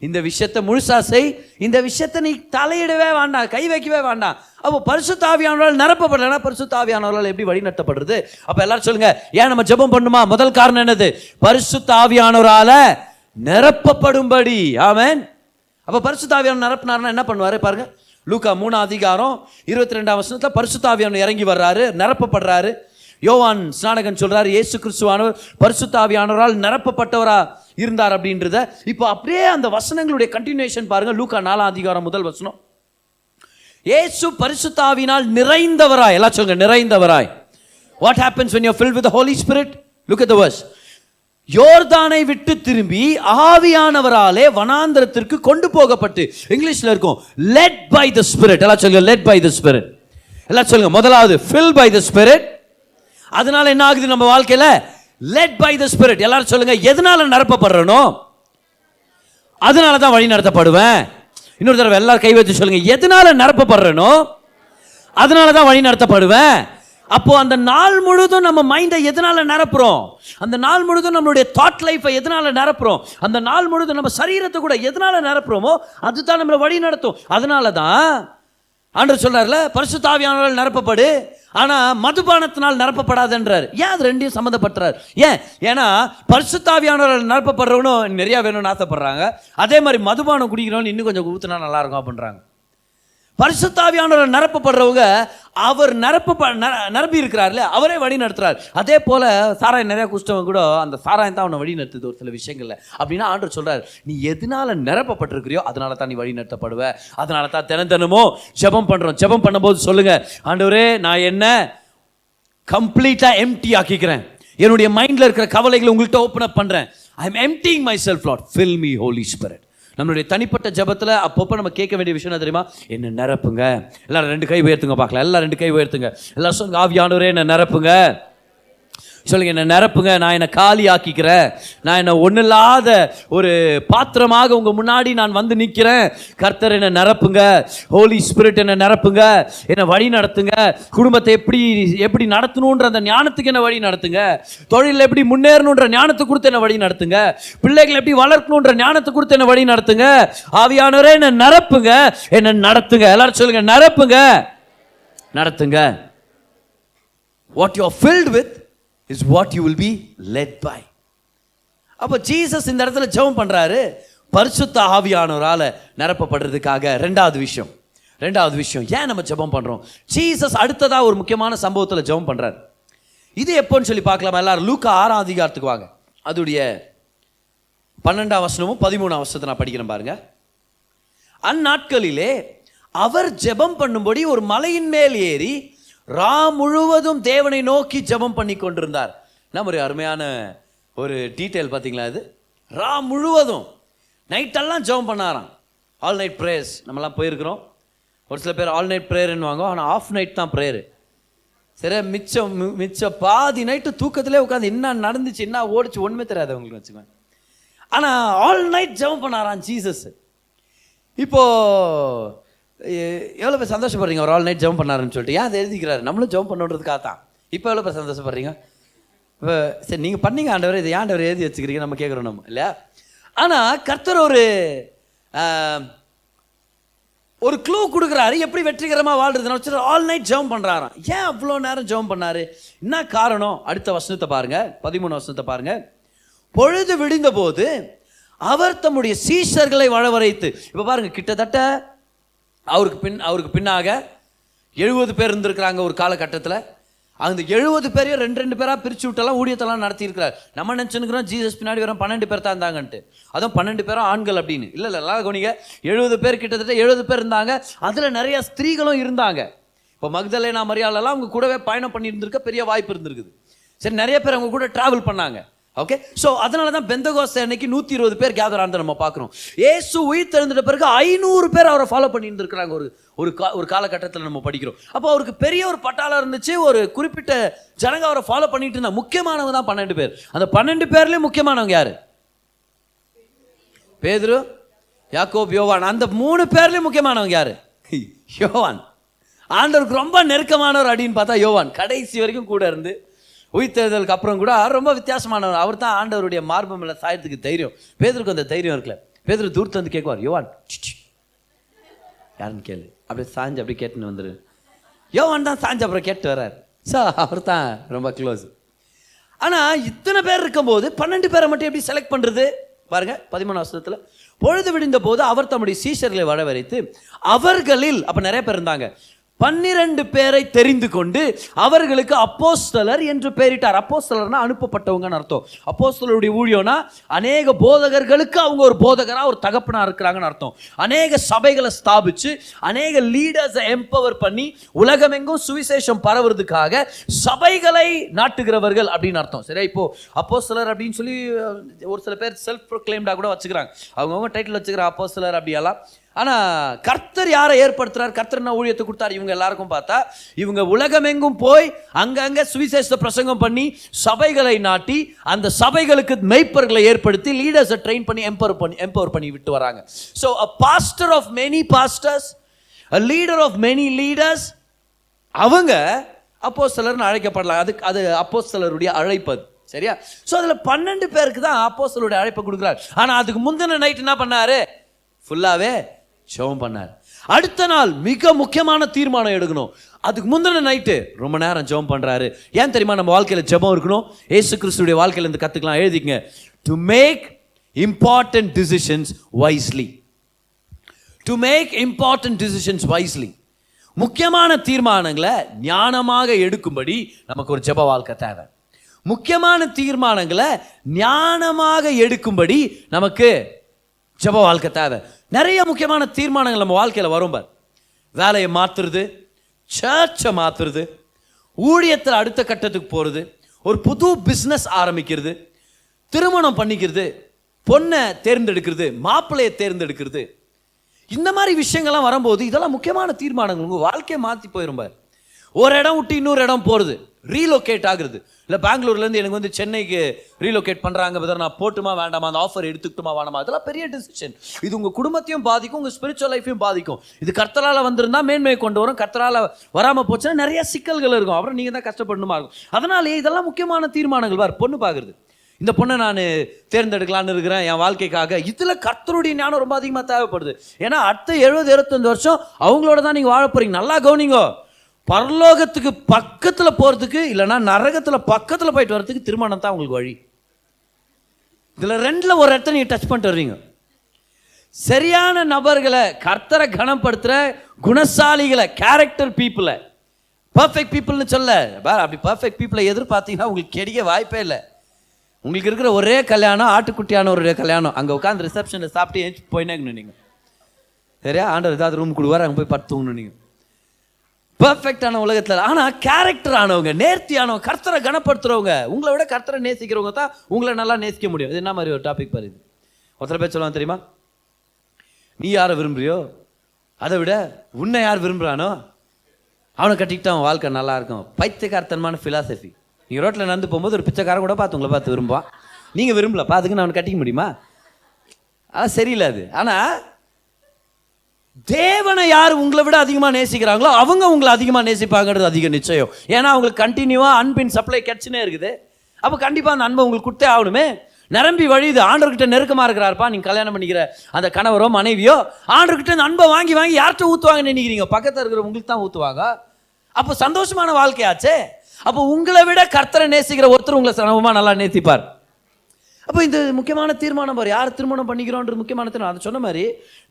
இந்த விஷயத்தை முழுசா செய், இந்த விஷயத்தை நீ தலையிடவே வேண்டாம், கை வைக்கவே வேண்டாம். அப்போ பரிசுத்த ஆவியானவரால் நிரப்பப்படலைன்னா பரிசுத்த ஆவியானவரால் எப்படி வழி நடத்தப்படுறது? அப்போ எல்லாரும் சொல்லுங்க, ஏன் நம்ம ஜெபம் பண்ணுமா? முதல் காரணம் என்னது? பரிசுத்த ஆவியானவரால நிரப்பப்படும்படி. ஆமென். அப்போ பரிசுத்த ஆவியானவர் நிரப்பினார்னா என்ன பண்ணுவாரு பாருங்க. லூக்கா 3:22 பரிசுத்த ஆவியானவர் இறங்கி வர்றாரு, நிரப்பப்படுறாரு. யோவான் ஸ்நானகன் சொல்றாரு, இயேசு கிறிஸ்துவானவர் பரிசுத்த ஆவியானவரால் நிரப்பப்பட்டவரா இருந்தார் அப்படின்றத. இப்போ அப்படியே அந்த வசனங்களுடைய கண்டினியூஷன் பாருங்க. லூக்கா 4 முதல் வசனம், இயேசு பரிசுத்த ஆவியினால் நிறைந்தவராய். எல்லாம் சொல்லுங்க, நிறைந்தவராய். What happens when you are filled with the Holy Spirit? Look at the verse. யோர்தானை விட்டு திரும்பி ஆவியானவராலே வனாந்தரத்திற்கு கொண்டு போகப்பட்டு, இங்கிலீஷ்ல இருக்கும் led by the Spirit. எல்லாம் சொல்லுங்க, led by the Spirit. எல்லாம் சொல்லுங்க, முதலாவது filled by the Spirit. அதனால என்ன ஆகுது நம்ம வாழ்க்கையில? led by the Spirit. எல்லாரும் சொல்லுங்க, எதனால நிரப்பப்படுறனோ அதனால தான் வழி நடத்தப்படுவேன். இன்னொரு தடவை எல்லாரும் கை வைத்து சொல்லுங்க, எதனால நிரப்பப்படுறனோ அதனால தான் வழி நடத்தப்படுவேன். அப்போ அந்த நாள் முழுதும் நம்ம மைண்டை எதனால நிரப்புறோம்? அந்த நாள் முழுதும் நம்மளுடைய தாட் லைஃபை எதனால நிரப்புறோம்? அந்த நாள் முழுதும் நம்ம சரீரத்தை கூட எதனால நிரப்புறோமோ அதுதான் நம்மளை வழி நடத்தும். அதனால தான் ஆண்டவர் சொல்றாருல, பரிசுத்த ஆவியானவரால் நிரப்பப்படு, ஆனா மதுபானத்தினால் நிரப்பப்படாதுன்றார். ஏன் அது ரெண்டையும் சம்மந்தப்பட்டார்? ஏன்னா பரிசுத்த ஆவியானவரால் நிரப்பப்படுறவனும் நிறைய வேணும்னு ஆசைப்படுறாங்க, அதே மாதிரி மதுபானம் குடிக்கிறவனு இன்னும் கொஞ்சம் ஊத்துனா நல்லா இருக்கும் அப்படின்றாங்க. பரிசுத்த ஆவியானவரால் நிரப்பப்படுறவங்க அவர் நிரப்பி இருக்கிறார்ல, அவரே வழி நடத்துறார். அதே போல சாராயம் நிறைய குஷ்டவங்க கூட அந்த சாராயம் தான் அவனை வழி நடத்துது ஒரு சில விஷயங்கள்ல. அப்படின்னா ஆண்டவர் சொல்றாரு, நீ எதனால நிரப்பப்பட்டிருக்கிறியோ அதனால தான் நீ வழி நடத்தப்படுவ. அதனால தான் தினமும் ஜெபம் பண்றோம். ஜெபம் பண்ணும்போது சொல்லுங்க, ஆண்டவரே நான் என்ன கம்ப்ளீட்டா எம்டி ஆக்கிக்கிறேன், என்னுடைய மைண்ட்ல இருக்கிற கவலைகளை உங்கள்கிட்ட ஓப்பன் அப் பண்றேன். I am emptying myself lord, fill me holy spirit. நம்மளுடைய தனிப்பட்ட ஜபத்தில் அப்பப்போ நம்ம கேட்க வேண்டிய விஷயம் என்ன தெரியுமா? என்ன நிரப்புங்க. எல்லாரும் 2 கை உயர்த்துங்க பார்க்கலாம். எல்லாம் 2 கை உயர்த்துங்க. எல்லாரும் சொல்லுங்க, ஆவியானவரே என்ன நிரப்புங்க. சொல்லுங்க, என்ன நிரப்புங்க. நான் என்னை காலி ஆக்கிக்கிறேன். நான் என்ன ஒன்றில்லாத ஒரு பாத்திரமாக உங்க முன்னாடி நான் வந்து நிற்கிறேன். கர்த்தர் என்ன நிரப்புங்க. ஹோலி ஸ்பிரிட் என்ன நிரப்புங்க. என்ன வழி நடத்துங்க. குடும்பத்தை எப்படி நடத்தணுன்ற அந்த ஞானத்துக்கு என்ன வழி நடத்துங்க. தொழிலில் எப்படி முன்னேறணுன்ற ஞானத்தை கொடுத்து என்ன வழி நடத்துங்க. பிள்ளைகளை எப்படி வளர்க்கணுன்ற ஞானத்தை கொடுத்து என்ன வழி நடத்துங்க. ஆவியானவரே என்ன நிரப்புங்க, என்ன நடத்துங்க. எல்லாரும் சொல்லுங்க, நிரப்புங்க, நடத்துங்க. What you are filled with is what you will be led by. அப்போ ஜீசஸ் இந்த இடத்துல ஜெபம் பண்றாரு, பரிசுத்த ஆவியானவரால நிரப்பப்படுறதுக்காக. ரெண்டாவது விஷயம் ஏன் நம்ம ஜெபம் பண்றோம்? ஜீசஸ் அடுத்ததா ஒரு முக்கியமான சம்பவத்தில் ஜெபம் பண்றாரு. இது எப்போன்னு சொல்லி பார்க்கலாமா? எல்லாரும் லூக்கா 6 வாங்க. அதுடைய 12 13 நான் படிக்கிறேன் பாருங்க. அந்நாட்களிலே அவர் ஜெபம் பண்ணும்படி ஒரு மலையின் மேல் ஏறி ரா முழுவதும் தேவனை நோக்கி ஜெபம் பண்ணி கொண்டிருந்தார். நம்ம ஒரு அருமையான ஒரு டீட்டெயில் பார்த்தீங்களா? இது ரா முழுவதும் நைட்டெல்லாம் ஜெபம் பண்ணாராம். ஆல் நைட் ப்ரேயர்ஸ் நம்மலாம் போயிருக்கிறோம். ஒரு சில பேர் ஆல் நைட் ப்ரேயர்னுவாங்க, ஆனால் ஆஃப் நைட் தான் ப்ரேயரு. சரி, மிச்சம் பாதி நைட்டு தூக்கத்திலே உட்காந்து என்ன நடந்துச்சு என்ன ஓடிச்சு ஒன்றுமே தெரியாது அவங்களுக்கு வச்சுக்கோங்க. ஆனால் ஆல் நைட் ஜெபம் பண்ணாராம் ஜீசஸ். இப்போது எவ்வளோ பேர் சந்தோஷப்படுறீங்க ஒரு ஆல் நைட் ஜெபம் பண்ணாருன்னு சொல்லிட்டு? ஏன் அதை எழுதிக்கிறாரு? நம்மளும் ஜெபம் பண்ணுறதுக்காக தான். இப்போ எவ்வளோ பேர் சந்தோஷப்படுறீங்க? இப்போ சரி, நீங்கள் பண்ணீங்க ஆண்டவர், இது ஆண்டவர் எழுதி வச்சுக்கிறீங்க, நம்ம கேட்குறோம் நம்ம இல்லையா? ஆனால் கர்த்தர் ஒரு க்ளூ கொடுக்குறாரு எப்படி வெற்றிகரமாக வாழ்றதுன்னு வச்சு ஆல் நைட் ஜெபம் பண்ணுறாராம். ஏன் அவ்வளோ நேரம் ஜெபம் பண்ணாரு? என்ன காரணம்? அடுத்த வசனத்தை பாருங்க, 13 வசனத்தை பாருங்க. பொழுது விடிந்த போது அவர் தம்முடைய சீஷர்களை வரவழைத்து, இப்ப பாருங்க, கிட்டத்தட்ட அவருக்கு பின்னாக 70 பேர் இருந்திருக்கிறாங்க ஒரு காலகட்டத்தில். அந்த 70 பேரையும் 2 பேராக பிரித்து விட்டெல்லாம் ஊழியத்தெல்லாம் நடத்தியிருக்கிறார். நம்ம நினச்சுக்கிறோம் ஜீசஸ் பின்னாடி வரும் 12 பேர் தான் இருந்தாங்கன்ட்டு. அதுவும் 12 பேரும் ஆண்கள் அப்படின்னு இல்லை. எல்லாம் கவனிங்க, 70 பேர், கிட்டத்தட்ட 70 பேர் இருந்தாங்க. அதில் நிறைய ஸ்திரீகளும் இருந்தாங்க. இப்போ மக்தலேனா மரியாளெல்லாம் அவங்க கூடவே பயணம் பண்ணியிருந்திருக்க பெரிய வாய்ப்பு இருந்திருக்குது. சரி, நிறைய பேர் அவங்க கூட ட்ராவல் பண்ணாங்க. ஓகே, ஸோ அதனால தான் பெந்தகோஸ்தே அன்னைக்கு 120 பேர் கேதர் ஆனதை நம்ம பார்க்குறோம். ஏசு உயிர் தெழுந்துட்ட பிறகு 500 பேர் அவரை ஃபாலோ பண்ணியிருந்திருக்கிறாங்க ஒரு காலகட்டத்தில் நம்ம படிக்கிறோம். அப்போ அவருக்கு பெரிய ஒரு பட்டாளம் இருந்துச்சு. ஒரு குறிப்பிட்ட ஜனங்க அவரை ஃபாலோ பண்ணிட்டு இருந்தாங்க. முக்கியமானவங்க தான் 12 பேர். அந்த 12 பேர்லேயும் முக்கியமானவங்க யாரு? பேதுரு, யாக்கோப், யோவான். அந்த 3 பேர்லேயும் முக்கியமானவங்க யாரு? யோவான். ஆண்டவருக்கு ரொம்ப நெருக்கமானவர் அப்படின்னு பார்த்தா யோவான். கடைசி வரைக்கும் கூட இருந்து உயிர்த்தெழுதலுக்கு அப்புறம் கூட ரொம்ப வித்தியாசமானவர். அவர் தான் ஆண்டவருடைய மார்பு மேலே சாயத்துக்கு தைரியம். பேதுருக்கு அந்த தைரியம் இருக்குல்ல. பேதுரு தூரத்து வந்து கேட்குவார், யோவான் யாருன்னு கேளு. அப்படியே சாஞ்சு அப்படியே கேட்டுன்னு வந்துரு. யோவான் தான் சாஞ்சு அப்புறம் கேட்டு வர்றார். ஸோ அவர் தான் ரொம்ப க்ளோஸ். ஆனால் இத்தனை பேர் இருக்கும்போது 12 பேரை மட்டும் எப்படி செலக்ட் பண்ணுறது பாருங்க. 13 வருஷத்துல பொழுது விடிந்த போது அவர் தம்முடைய சீஷர்களை வரவழைத்து அவர்களில், அப்போ நிறைய பேர் இருந்தாங்க, 12 பேரை தெரிந்து கொண்டு அவர்களுக்கு அப்போஸ்தலர் என்று பெயரிட்டார். அப்போஸ்தலர்னா அனுப்பப்பட்டவங்கன்னு அர்த்தம். அப்போஸ்தலருடைய ஊழியம்னா அநேக போதகர்களுக்கு அவங்க ஒரு போதகரா ஒரு தகப்பனா இருக்கிறாங்கன்னு அர்த்தம். அநேக சபைகளை ஸ்தாபிச்சு அநேக லீடர்ஸை எம்பவர் பண்ணி உலகமெங்கும் சுவிசேஷம் பரவுறதுக்காக சபைகளை நாட்டுகிறவர்கள் அப்படின்னு அர்த்தம். சரி, இப்போ அப்போஸ்தலர் அப்படின்னு சொல்லி ஒரு சில பேர் செல்ஃப் ப்ரொக்ளைம்டா கூட வச்சுக்கிறாங்க. அவங்கவுங்க டைட்டில் வச்சுக்கிற அப்போஸ்தலர் அப்படியெல்லாம். ஆனால் கர்த்தர் யாரை ஏற்படுத்துறார்? கர்த்தர் என்ன ஊழியத்தை கொடுத்தார் இவங்க எல்லாருக்கும் பார்த்தா, இவங்க உலகமெங்கும் போய் அங்கங்கே சுவிசேஷ பிரசங்கம் பண்ணி சபைகளை நாட்டி அந்த சபைகளுக்கு மெய்ப்பர்களை ஏற்படுத்தி லீடர்ஸை ட்ரெயின் பண்ணி எம்பவர் பண்ணி விட்டு வராங்க. So a pastor of many pastors, a leader of many leaders, அவங்க அப்போஸ்தலர்னு அழைக்கப்படலாம். அது அப்போஸ்தலருடைய அழைப்பது. சரியா? ஸோ அதில் 12 பேருக்கு தான் அப்போஸ்தலருடைய அழைப்பை கொடுக்குறாரு. ஆனால் அதுக்கு முந்தின நைட் என்ன பண்ணாரு? ஃபுல்லாகவே ஜெபம் பண்ணார். அடுத்த நாள் மிக முக்கியமான தீர்மானம் எடுக்கணும். அதுக்கு முந்தின நைட்டு ரொம்ப நேரம் ஜெபம் பண்ணுறாரு. ஏன் தெரியுமா? நம்ம வாழ்க்கையில் ஜெபம் இருக்கணும். இயேசு கிறிஸ்துடைய வாழ்க்கையில் இருந்து கற்றுக்கலாம். எழுதிங்க, to make important decisions wisely. To make important decisions wisely. முக்கியமான தீர்மானங்களை ஞானமாக எடுக்கும்படி நமக்கு ஒரு ஜெப வாழ்க்கை தேவை. முக்கியமான தீர்மானங்களை ஞானமாக எடுக்கும்படி நமக்கு ஜெப வாழ்க்கை தேவை. நிறைய முக்கியமான தீர்மானங்கள் நம்ம வாழ்க்கையில் வரும் பார். வேலையை மாற்றுறது, சர்ச்சை மாற்றுறது, ஊழியத்தில் அடுத்த கட்டத்துக்கு போகிறது, ஒரு புது பிஸ்னஸ் ஆரம்பிக்கிறது, திருமணம் பண்ணிக்கிறது, பொண்ணை தேர்ந்தெடுக்கிறது, மாப்பிள்ளையை தேர்ந்தெடுக்கிறது. இந்த மாதிரி விஷயங்கள்லாம் வரும்போது இதெல்லாம் முக்கியமான தீர்மானங்கள். உங்கள் வாழ்க்கையை மாற்றி போயிடும் பார். ஒரு இடம் விட்டு இன்னொரு இடம் போகிறது, ரீலோகேட் ஆகுறது. இல்லை, பெங்களூர்லேருந்து எனக்கு வந்து சென்னைக்கு ரீலோகேட் பண்ணுறாங்க, பதர் நான் போட்டுமா வேண்டாமா, அந்த ஆஃபர் எடுத்துக்கிட்டுமா வேண்டாமா, அதெல்லாம் பெரிய டிசிஷன். இது உங்கள் குடும்பத்தையும் பாதிக்கும், உங்கள் ஸ்பிரிச்சுவல் லைஃப்பையும் பாதிக்கும். இது கர்த்தரால் வந்திருந்தால் மேன்மையை கொண்டு வரும், கர்த்தரால் வராமல் போச்சுன்னா நிறைய சிக்கல்கள் இருக்கும். அப்புறம் நீங்கள் தான் கஷ்டப்படணுமா இருக்கும். அதனாலே இதெல்லாம் முக்கியமான தீர்மானங்கள். பார், பொண்ணு பார்க்குறது, இந்த பொண்ணை நான் தேர்ந்தெடுக்கலான்னு இருக்கிறேன் என் வாழ்க்கைக்காக. இதில் கர்த்தருடைய ஞானம் ரொம்ப அதிகமாக தேவைப்படுது. ஏன்னா அடுத்த 70-75 வருஷம் அவங்களோட தான் நீங்கள் வாழ போகிறீங்க. நல்லா கவனிங்க, பரலோகத்துக்கு பக்கத்தில் போகிறதுக்கு இல்லைன்னா நரகத்தில் பக்கத்தில் போயிட்டு வர்றதுக்கு திருமணம் தான் உங்களுக்கு வழி. இதில் 2ல் ஒரு இடத்த நீங்கள் டச் பண்ணிட்டு வர்றீங்க. சரியான நபர்களை, கர்த்தரை கனப்படுத்துகிற குணசாலிகளை, கேரக்டர் பீப்புளை, பர்ஃபெக்ட் பீப்புள்னு சொல்ல. அப்படி பர்ஃபெக்ட் பீப்புளை எதிர்பார்த்தீங்கன்னா உங்களுக்கு கிடைக்க வாய்ப்பே இல்லை. உங்களுக்கு இருக்கிற ஒரே கல்யாணம் ஆட்டுக்குட்டியான ஒரு கல்யாணம். அங்கே உட்காந்து ரிசப்ஷனில் சாப்பிட்டு ஏஞ்சி போயினேங்கணும் நீங்கள். சரியா? ஆண்டவர் ஏதாவது ரூம் கொடுவார், அங்கே போய் படுத்துங்கணும் நீங்கள். பர்ஃபெக்டான உலகத்தில். ஆனால் கேரக்டர் ஆனவங்க, நேர்த்தியானவங்க, கர்த்தரை கனப்படுத்துறவங்க, உங்களை விட கர்த்தரை நேசிக்கிறவங்க தான் உங்களை நல்லா நேசிக்க முடியும். இது என்ன மாதிரி ஒரு டாபிக் பாரு. இது ஒருத்தர பேர் சொல்லுவாங்க தெரியுமா? நீ யாரை விரும்புறியோ அதை விட உன்னை யார் விரும்புகிறானோ அவனை கட்டிக்கிட்டு அவன் வாழ்க்கை நல்லா இருக்கும். பைத்தியக்காரத்தனமான ஃபிலாசபி. நீங்கள் ரோட்டில் நடந்து போகும்போது ஒரு பிச்சைக்காரன் கூட பார்த்து உங்களை பார்த்து விரும்புவான். நீங்கள் விரும்பலப்பா, அதுக்கு நான் அவனை கட்டிக்க முடியுமா? அது சரியில்லை. அது ஆனால் தேவனை யார் உங்களை விட அதிகமாக நேசிக்கிறாங்களோ அவங்க உங்களை அதிகமாக நேசிப்பாங்கிறது அதிக நிச்சயம். ஏன்னா அவங்களுக்கு கண்டினியூவாக அன்பின் சப்ளை கிடச்சினே இருக்குது. அப்போ கண்டிப்பாக அந்த அன்பை உங்களுக்கு கொடுத்தே ஆகணுமே. நிரம்பி வழியுது. ஆண்டவர்கிட்ட நெருக்கமாக இருக்கிறாருப்பா. நீங்கள் கல்யாணம் பண்ணிக்கிற அந்த கணவரோ மனைவியோ ஆண்டவர்கிட்ட அந்த அன்பை வாங்கி வாங்கி யார்கிட்ட ஊற்றுவாங்கன்னு நினைக்கிறீங்க? பக்கத்தில் இருக்கிற உங்களுக்கு தான் ஊற்றுவாங்க. அப்போ சந்தோஷமான வாழ்க்கையாச்சே. அப்போ உங்களை விட கர்த்தரை நேசிக்கிற ஒருத்தர் உங்களை சமமாக நல்லா நேசிப்பார். அப்போ இந்த முக்கியமான தீர்மானம் பாரு, யார் திருமணம் பண்ணிக்கிறோன்றது முக்கியமான தீர்மானம். அதை சொன்ன மாதிரி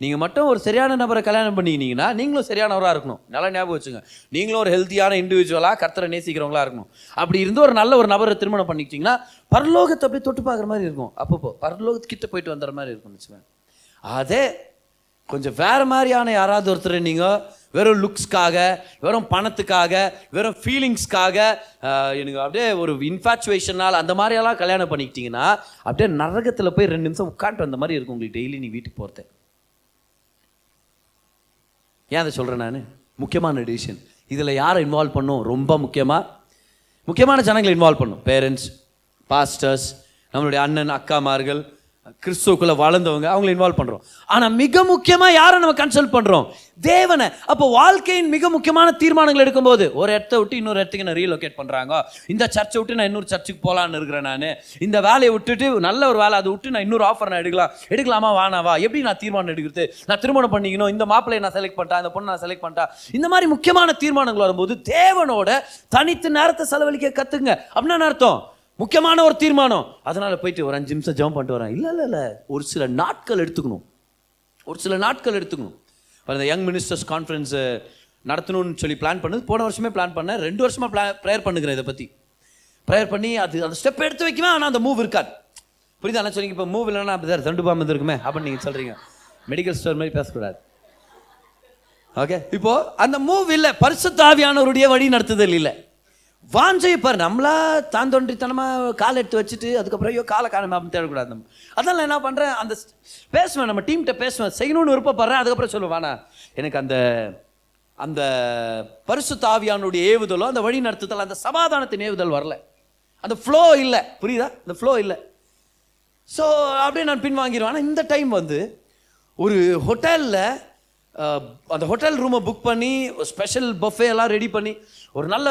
நீங்கள் மட்டும் ஒரு சரியான நபரை கல்யாணம் பண்ணிக்கினீங்கன்னா நீங்களும் சரியானவராக இருக்கணும். நல்லா ஞாபகம் வச்சுங்க, நீங்களும் ஒரு ஹெல்த்தியான இண்டிவிஜுவலாக கர்த்தரை நேசிக்கிறவங்களா இருக்கணும். அப்படி இருந்து ஒரு நல்ல ஒரு நபரை திருமணம் பண்ணிக்கிட்டிங்கன்னா பரலோகத்தை அப்படியே தொட்டு பார்க்குற மாதிரி இருக்கும். அப்பப்போ பரலோகத்துக்கிட்ட போயிட்டு வந்துடுற மாதிரி இருக்கும்னு வச்சுக்கோங்க. அதே கொஞ்சம் வேறு மாதிரியான யாராவது ஒருத்தர் நீங்கள் வெறும் லுக்ஸ்க்காக, வெறும் பணத்துக்காக, வெறும் ஃபீலிங்ஸ்க்காக, எனக்கு அப்படியே ஒரு இன்ஃபாச்சுவேஷனால் அந்த மாதிரியெல்லாம் கல்யாணம் பண்ணிக்கிட்டிங்கன்னா அப்படியே நரகத்தில் போய் 2 நிமிஷம் உட்காந்துட்டு வந்த மாதிரி இருக்கும் உங்களுக்கு டெய்லி நீ வீட்டுக்கு போகிறது. ஏன் அதை சொல்கிறேன் நான்? முக்கியமான டிசிஷன். இதில் யாரை இன்வால்வ் பண்ணும்? ரொம்ப முக்கியமான ஜனங்களை இன்வால்வ் பண்ணும். பேரண்ட்ஸ், பாஸ்டர்ஸ், நம்மளுடைய அண்ணன் அக்காமார்கள், கிறிஸ்துவுக்குள்ள வளர்ந்தவங்க, அவங்களை இன்வால்வ் பண்ணுறோம். ஆனால் மிக முக்கியமாக யாரை நம்ம கன்சல்ட் பண்ணுறோம்? தேவனை. அப்போ வாழ்க்கையின் மிக முக்கியமான தீர்மானங்கள் எடுக்கும்போது ஒரு இடத்த விட்டு இன்னொரு இடத்துக்கு நான் ரீலோகேட் பண்ணுறாங்க, இந்த சர்ச்சை விட்டு நான் இன்னொரு சர்ச்சுக்கு போகலான்னு இருக்கிறேன், நான் இந்த வேலையை விட்டுட்டு நல்ல ஒரு வேலை அதை விட்டு நான் இன்னொரு ஆஃபர் நான் எடுக்கலாமா வானாவா, எப்படி நான் தீர்மானம் எடுக்கிறது? நான் திருமணம் பண்ணிக்கணும், இந்த மாப்பிள்ளையை நான் செலக்ட் பண்ணிட்டேன், இந்த பொண்ணை நான் செலக்ட் பண்ணிட்டேன். இந்த மாதிரி முக்கியமான தீர்மானங்கள் வரும்போது தேவனோட தனித்து நேரத்தை செலவழிக்க கற்றுங்க. அப்படின்னா அர்த்தம் முக்கியமான ஒரு தீர்மானம், அதனால் போயிட்டு ஒரு 5 நிமிஷம் ஜெபம் பண்ணிட்டு வரேன். இல்லை, ஒரு சில நாட்கள் எடுத்துக்கணும். இந்த யங் மினிஸ்டர்ஸ் கான்ஃபரன்ஸ் நடத்தணும்னு சொல்லி பிளான் பண்ணது போன வருஷமே பிளான் பண்ணேன். 2 வருஷமாக ப்ரேயர் பண்ணுகிறேன். இதை பற்றி ப்ரேயர் பண்ணி அந்த ஸ்டெப் எடுத்து வைக்குவேன். ஆனால் அந்த மூவ் இருக்காது. புரியுதா என்ன சொல்லிங்க? இப்போ மூவ் இல்லைன்னா அப்படி சார் தண்டு பாம்பு இருக்குமே அப்படின்னு நீங்கள் சொல்கிறீங்க. மெடிக்கல் ஸ்டோர் மாதிரி பேசக்கூடாது. ஓகே, இப்போது அந்த மூவ் இல்லை, பரிசுத்த ஆவியானவருடைய வழி நடத்துதல் இல்லை. வாஞ்சை பாரு, நம்மளா தான் தோன்றித்தனமாக காலை எடுத்து வச்சுட்டு அதுக்கப்புறம் ஐயோ காலை காரணம் அப்படின்னு தேடக்கூடாது. நம்ம அதான் நான் என்ன பண்ணுறேன், அந்த பேசுவேன், நம்ம டீம்கிட்ட பேசுவேன், செய்யணும்னு விருப்பப்படுறேன். அதுக்கப்புறம் சொல்லுவேன், வாண்ணா எனக்கு அந்த பரிசுத்த ஆவியானுடைய ஏவுதலோ அந்த வழி நடத்துதல், அந்த சமாதானத்தின் ஏவுதல் வரல, அந்த ஃப்ளோ இல்லை. புரியுதா? அந்த ஃப்ளோ இல்லை. ஸோ அப்படியே நான் பின்வாங்கிடுவேன். ஆனால் இந்த டைம் வந்து ஒரு ஹோட்டலில் அந்த ஹோட்டல் ரூமை புக் பண்ணி ஸ்பெஷல் பஃபே எல்லாம் ரெடி பண்ணி ஒரு நல்ல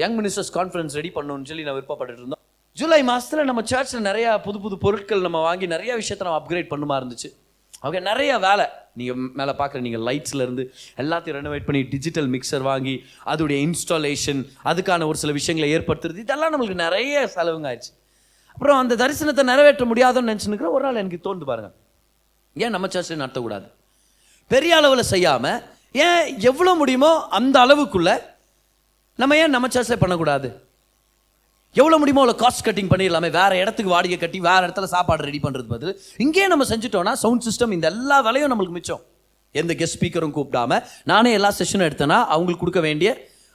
யங் மினிஸ்டர்ஸ் கான்ஃபரன்ஸ் ரெடி பண்ணணும்னு சொல்லி நான் விருப்பப்பட்டு இருந்தோம். ஜூலை மாதத்தில் நம்ம சர்ச்சில் நிறையா புது பொருட்கள் நம்ம வாங்கி நிறைய விஷயத்தை நம்ம அப்கிரேட் பண்ணுமா இருந்துச்சு. ஓகே, நிறைய வேலை நீங்கள் மேலே பார்க்குற நீங்கள் லைட்ஸ்லேருந்து எல்லாத்தையும் ரெனோவேட் பண்ணி டிஜிட்டல் மிக்சர் வாங்கி அதோடைய இன்ஸ்டாலேஷன், அதுக்கான ஒரு சில விஷயங்களை ஏற்படுத்துறது, இதெல்லாம் நம்மளுக்கு நிறைய செலவுங்க ஆயிடுச்சு. அப்புறம் அந்த தரிசனத்தை நிறைவேற்ற முடியாதுன்னு நினச்சினுக்கிற ஒரு நாள் எனக்கு தோண்டு பாருங்கள், ஏன் நம்ம சர்ச்சில் நடத்தக்கூடாது? பெரிய அளவில் செய்யாமல் ஏன் எவ்வளோ முடியுமோ அந்த அளவுக்குள்ளே நம்ம ஏன் நம்ம சர்ச்சில் பண்ணக்கூடாது? எவ்வளோ முடியுமோ அவ்வளோ காஸ்ட் கட்டிங் பண்ணிடலாமே. வேறு இடத்துக்கு வாடகை கட்டி வேறு இடத்துல சாப்பாடு ரெடி பண்ணுறது பதில் இங்கேயே நம்ம செஞ்சுட்டோன்னா சவுண்ட் சிஸ்டம் இந்த எல்லா வேலையும் நம்மளுக்கு மிச்சம். எந்த கெஸ்ட் ஸ்பீக்கரும் கூப்பிடாம நானே எல்லா செஷனும் எடுத்தேன்னா அவங்களுக்கு கொடுக்க வேண்டிய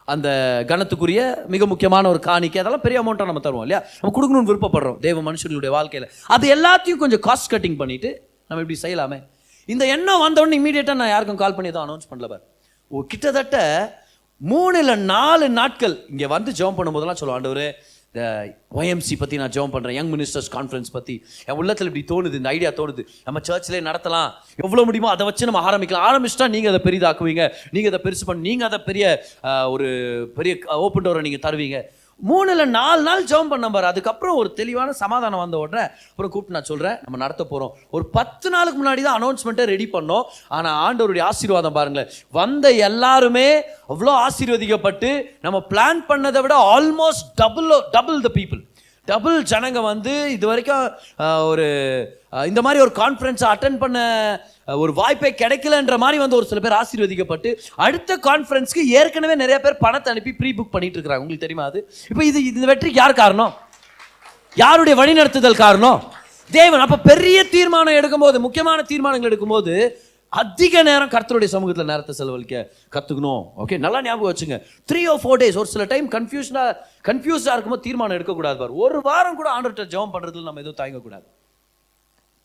அந்த கணத்துக்குரிய மிக முக்கியமான ஒரு காணிக்கை, அதெல்லாம் பெரிய அமௌண்ட்டாக நம்ம தருவோம் இல்லையா? நம்ம கொடுக்கணும்னு விருப்பப்படுறோம் தேவ மனுஷர்களுடைய வாழ்க்கையில். அது எல்லாத்தையும் கொஞ்சம் காஸ்ட் கட்டிங் பண்ணிவிட்டு நம்ம இப்படி செய்யலாமே. இந்த எண்ணம் வந்தோடனே இமீடியட்டாக நான் யாருக்கும் கால் பண்ணி தான் அனௌன்ஸ் பண்ணல பார். கிட்டத்தட்ட 3 இல்லை 4 நாட்கள் இங்கே வந்து ஜெபம் பண்ணும்போதெல்லாம் சொல்லுவோம், ஆண்டவரே இந்த ஒய்எம்சி பற்றி நான் ஜெபம் பண்ணுறேன், யங் மினிஸ்டர்ஸ் கான்ஃபரன்ஸ் பற்றி என் உள்ளத்தில் இப்படி தோணுது, இந்த ஐடியா தோணுது, நம்ம சர்ச்சிலே நடத்தலாம், எவ்வளோ முடியுமோ அதை வச்சு நம்ம ஆரம்பிச்சிட்டா நீங்கள் அதை பெரிதாக்குவீங்க, நீங்கள் அதை பெருசு பண்ணி நீங்கள் அதை ஒரு பெரிய ஓப்பன் டோரை நீங்கள் தருவீங்க. 3 இல்லை 4 நாள் ஜெபம் பண்ண பாரு. அதுக்கப்புறம் ஒரு தெளிவான சமாதானம் வந்த உடனே அப்புறம் கூப்பிட்டு நான் சொல்கிறேன் நம்ம நடத்த போகிறோம். ஒரு 10 நாளுக்கு முன்னாடி தான் அனௌன்ஸ்மெண்ட்டை ரெடி பண்ணோம். ஆனால் ஆண்டவருடைய ஆசீர்வாதம் பாருங்களேன், வந்த எல்லாருமே அவ்வளோ ஆசீர்வதிக்கப்பட்டு நம்ம பிளான் பண்ணதை விட almost double the people, double ஜனங்க வந்து இது வரைக்கும் ஒரு இந்த மாதிரி ஒரு கான்ஃபரன்ஸை அட்டென்ட் பண்ண ஒரு வாய்ப்பே கிடைக்கலன்ற மாதிரி வந்து ஒரு சில பேர் ஆசீர்வதிக்கப்பட்டு அடுத்த கான்ஃபரன்ஸ்க்கு ஏற்கனவே நிறைய பேர் பணத்தை அனுப்பி ப்ரீ புக் பண்ணிட்டு இருக்கிறாங்க. உங்களுக்கு தெரியுமா? அது இப்போ இந்த வெற்றிக்கு யார் காரணம்? யாருடைய வழிநடத்துதல் காரணம்? தேவன். அப்போ பெரிய தீர்மானம் எடுக்கும்போது, முக்கியமான தீர்மானங்கள் எடுக்கும்போது அதிக நேரம் கர்த்தருடைய சமூகத்தில் நேரத்தை செலவழிக்க கற்றுக்கணும். ஓகே, நல்லா ஞாபகம் வச்சுங்க. 3 or 4 days. ஒரு சில டைம் கன்ஃபியூஸ்டாக இருக்கும்போது தீர்மானம் எடுக்கக்கூடாது பாரு. ஒரு வாரம் கூட ஆண்டவர்கிட்ட ஜெபம் பண்ணுறதுல நம்ம எதுவும் தயங்கக்கூடாது.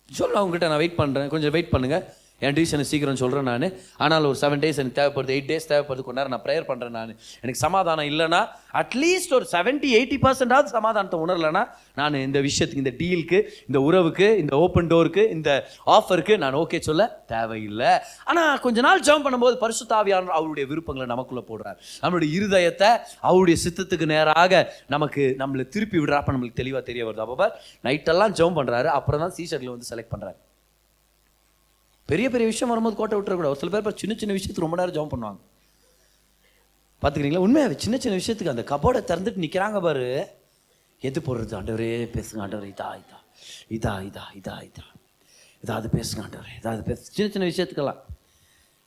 சொல்ல அவங்ககிட்ட நான் வெயிட் பண்ணுறேன், கொஞ்சம் வெயிட் பண்ணுங்கள், என் டிசிஷனை சீக்கிரம் சொல்கிறேன் நான். ஆனால் ஒரு 7 days எனக்கு தேவைப்படுது, 8 days தேவைப்படுது, கொஞ்ச நேரம் நான் ப்ரேயர் பண்ணுறேன். நான் எனக்கு சமாதானம் இல்லைன்னா அட்லீஸ்ட் ஒரு 70-80% சமாதானத்தை உணரலைன்னா நான் இந்த விஷயத்துக்கு, இந்த டீலுக்கு, இந்த உறவுக்கு, இந்த ஓப்பன் டோருக்கு, இந்த ஆஃபருக்கு நான் ஓகே சொல்ல தேவையில்லை. ஆனால் கொஞ்ச நாள் ஜெபம் பண்ணும்போது பரிசுத்த ஆவியானவர் அவருடைய விருப்பங்களை நமக்குள்ளே போடுறார். நம்மளுடைய இருதயத்தை அவருடைய சித்தத்துக்கு நேராக நம்மளை திருப்பி விடுறாப்ப நம்மளுக்கு தெளிவாக தெரிய வருது. அப்போ நைட்டெல்லாம் ஜெபம் பண்ணுறாரு, அப்புறம் தான் சீஷர்களை வந்து செலக்ட் பண்ணுறாரு. பெரிய விஷயம் வரும்போது கோட்டை விட்டுறக்கூடாது. ஒரு சில பேர் சின்ன விஷயத்துக்கு ரொம்ப நேரம் ஜெபம் பண்ணுவாங்க, பார்த்துக்கிறீங்களா? உண்மையாக சின்ன விஷயத்துக்கு அந்த கபோர்டை திறந்துட்டு நிற்கிறாங்க பாரு, எது போடுறது ஆண்டவரே, பேசுங்க ஆண்டவரே, இதாவது பேசுங்க ஆண்டவரே, ஏதாவது சின்ன சின்ன விஷயத்துக்கெல்லாம்.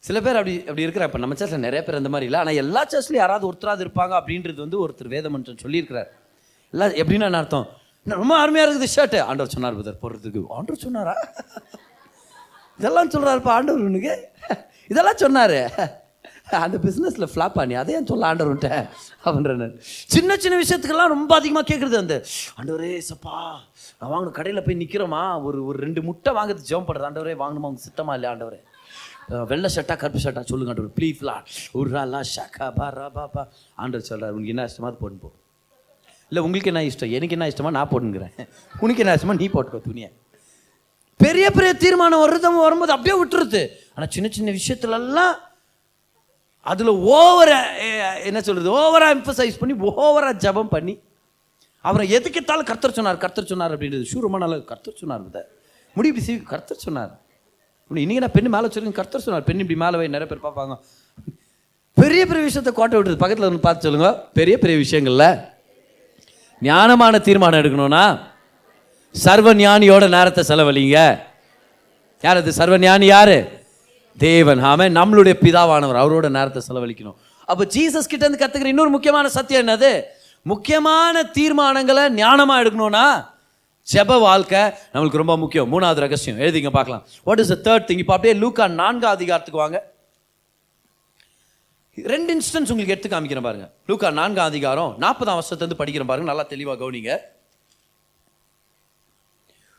சில பேர் அப்படி இருக்கிற. இப்போ நம்ம சர்ச்சில் நிறைய பேர் அந்த மாதிரி இல்லை, ஆனால் எல்லா சர்ச்லையும் யாராவது ஒருத்தராது இருப்பாங்க அப்படின்றது வந்து ஒருத்தர் வேதமன்றன் சொல்லியிருக்கிறார். எல்லாம் எப்படின்னா என்ன அர்த்தம், ரொம்ப அருமையாக இருக்குது ஷர்ட்டு, ஆண்டவர் சொன்னார் புதர் போடுறதுக்கு. ஆண்டவர் சொன்னாரா? இதெல்லாம் சொல்கிறாருப்பா ஆண்டவர் உனக்கு, இதெல்லாம் சொன்னார். அந்த பிஸ்னஸில் ஃப்ளாப் பண்ணி அதே சொல்ல ஆண்டவர்கிட்ட அப்படின்ற சின்ன சின்ன விஷயத்துக்கெல்லாம் ரொம்ப அதிகமாக கேட்குறது. அந்த ஆண்டவரே சப்பா நான் வாங்கணும், கடையில் போய் நிற்கிறோமா, ஒரு 2 முட்டை வாங்குறது ஜெபம் பண்ணுறது. ஆண்டவரே வாங்கணுமா, அவங்க சித்தமா இல்லையா ஆண்டவரே, வெள்ளை ஷர்ட்டா கருப்பு ஷர்ட்டா சொல்லுங்க ஆண்டவர் ப்ளீஸ்லா, உர்ராலா ஷக்கா பாரா பாப்பா. ஆண்டவர் சொல்கிறார், உனக்கு என்ன இஷ்டமா அது போட்டு போ. இல்லை உங்களுக்கு என்ன இஷ்டம், எனக்கு என்ன இஷ்டமா நான் போட்டுங்கிறேன், உனக்கு என்ன இஷ்டமா நீ போட்டுக்கோ துணியை. பெரிய பெரிய தீர்மானம் வரும்போது அப்படியே விட்டுருது. ஆனால் சின்ன சின்ன விஷயத்துலலாம் அதில் என்ன சொல்கிறது, ஓவராக எம்பசைஸ் பண்ணி ஓவராக ஜபம் பண்ணி அவரை எதுக்கெத்தாலும் கர்த்தர் சொன்னார் அப்படின்றது. ஷூ ரொம்ப நல்லது, கர்த்தர் சொன்னார், முடிவு கர்த்தர் சொன்னார். இன்னைக்கு நான் பெண்ணு மேலே சொல்லுங்க, கர்த்தர் சொன்னார், பெண் இப்படி மேலே போய் நிறைய பேர் பார்ப்பாங்க. பெரிய பெரிய விஷயத்தை கோட்டை விட்டுருது. பக்கத்தில் வந்து பார்த்து சொல்லுங்க, பெரிய பெரிய விஷயங்கள்ல ஞானமான தீர்மானம் எடுக்கணும்னா சர்வ ஞானியோட நேரத்தை செலவழிங்க. யார் அது சர்வ ஞானி? யாரு? தேவன். ஆமென். நம்மளுடைய பிதாவானவர், அவரோட நேரத்தை செலவழிக்கணும். அப்போ ஜீசஸ் கிட்ட இருந்து கத்துக்கிற இன்னொரு முக்கியமான சத்தியம் என்னது, முக்கியமான தீர்மானங்களை ஞானமா எடுக்கணும்னா ஜெப வாழ்க்கை நம்மளுக்கு ரொம்ப முக்கியம். 3வது ரகசியம் எழுதிங்க பார்க்கலாம். What is the third thing? இப்போ அப்படியே லூக்கா 4ஆம் அதிகாரத்துக்கு வாங்க. 2 இன்ஸ்டன்ஸ் உங்களுக்கு எடுத்து காமிக்கிறேன் பாருங்க. லூக்கா 4ஆம் அதிகாரம் 40ஆம் வசனத்திலிருந்து படிக்கிறேன் பாருங்க, நல்லா தெளிவா கவனிங்க.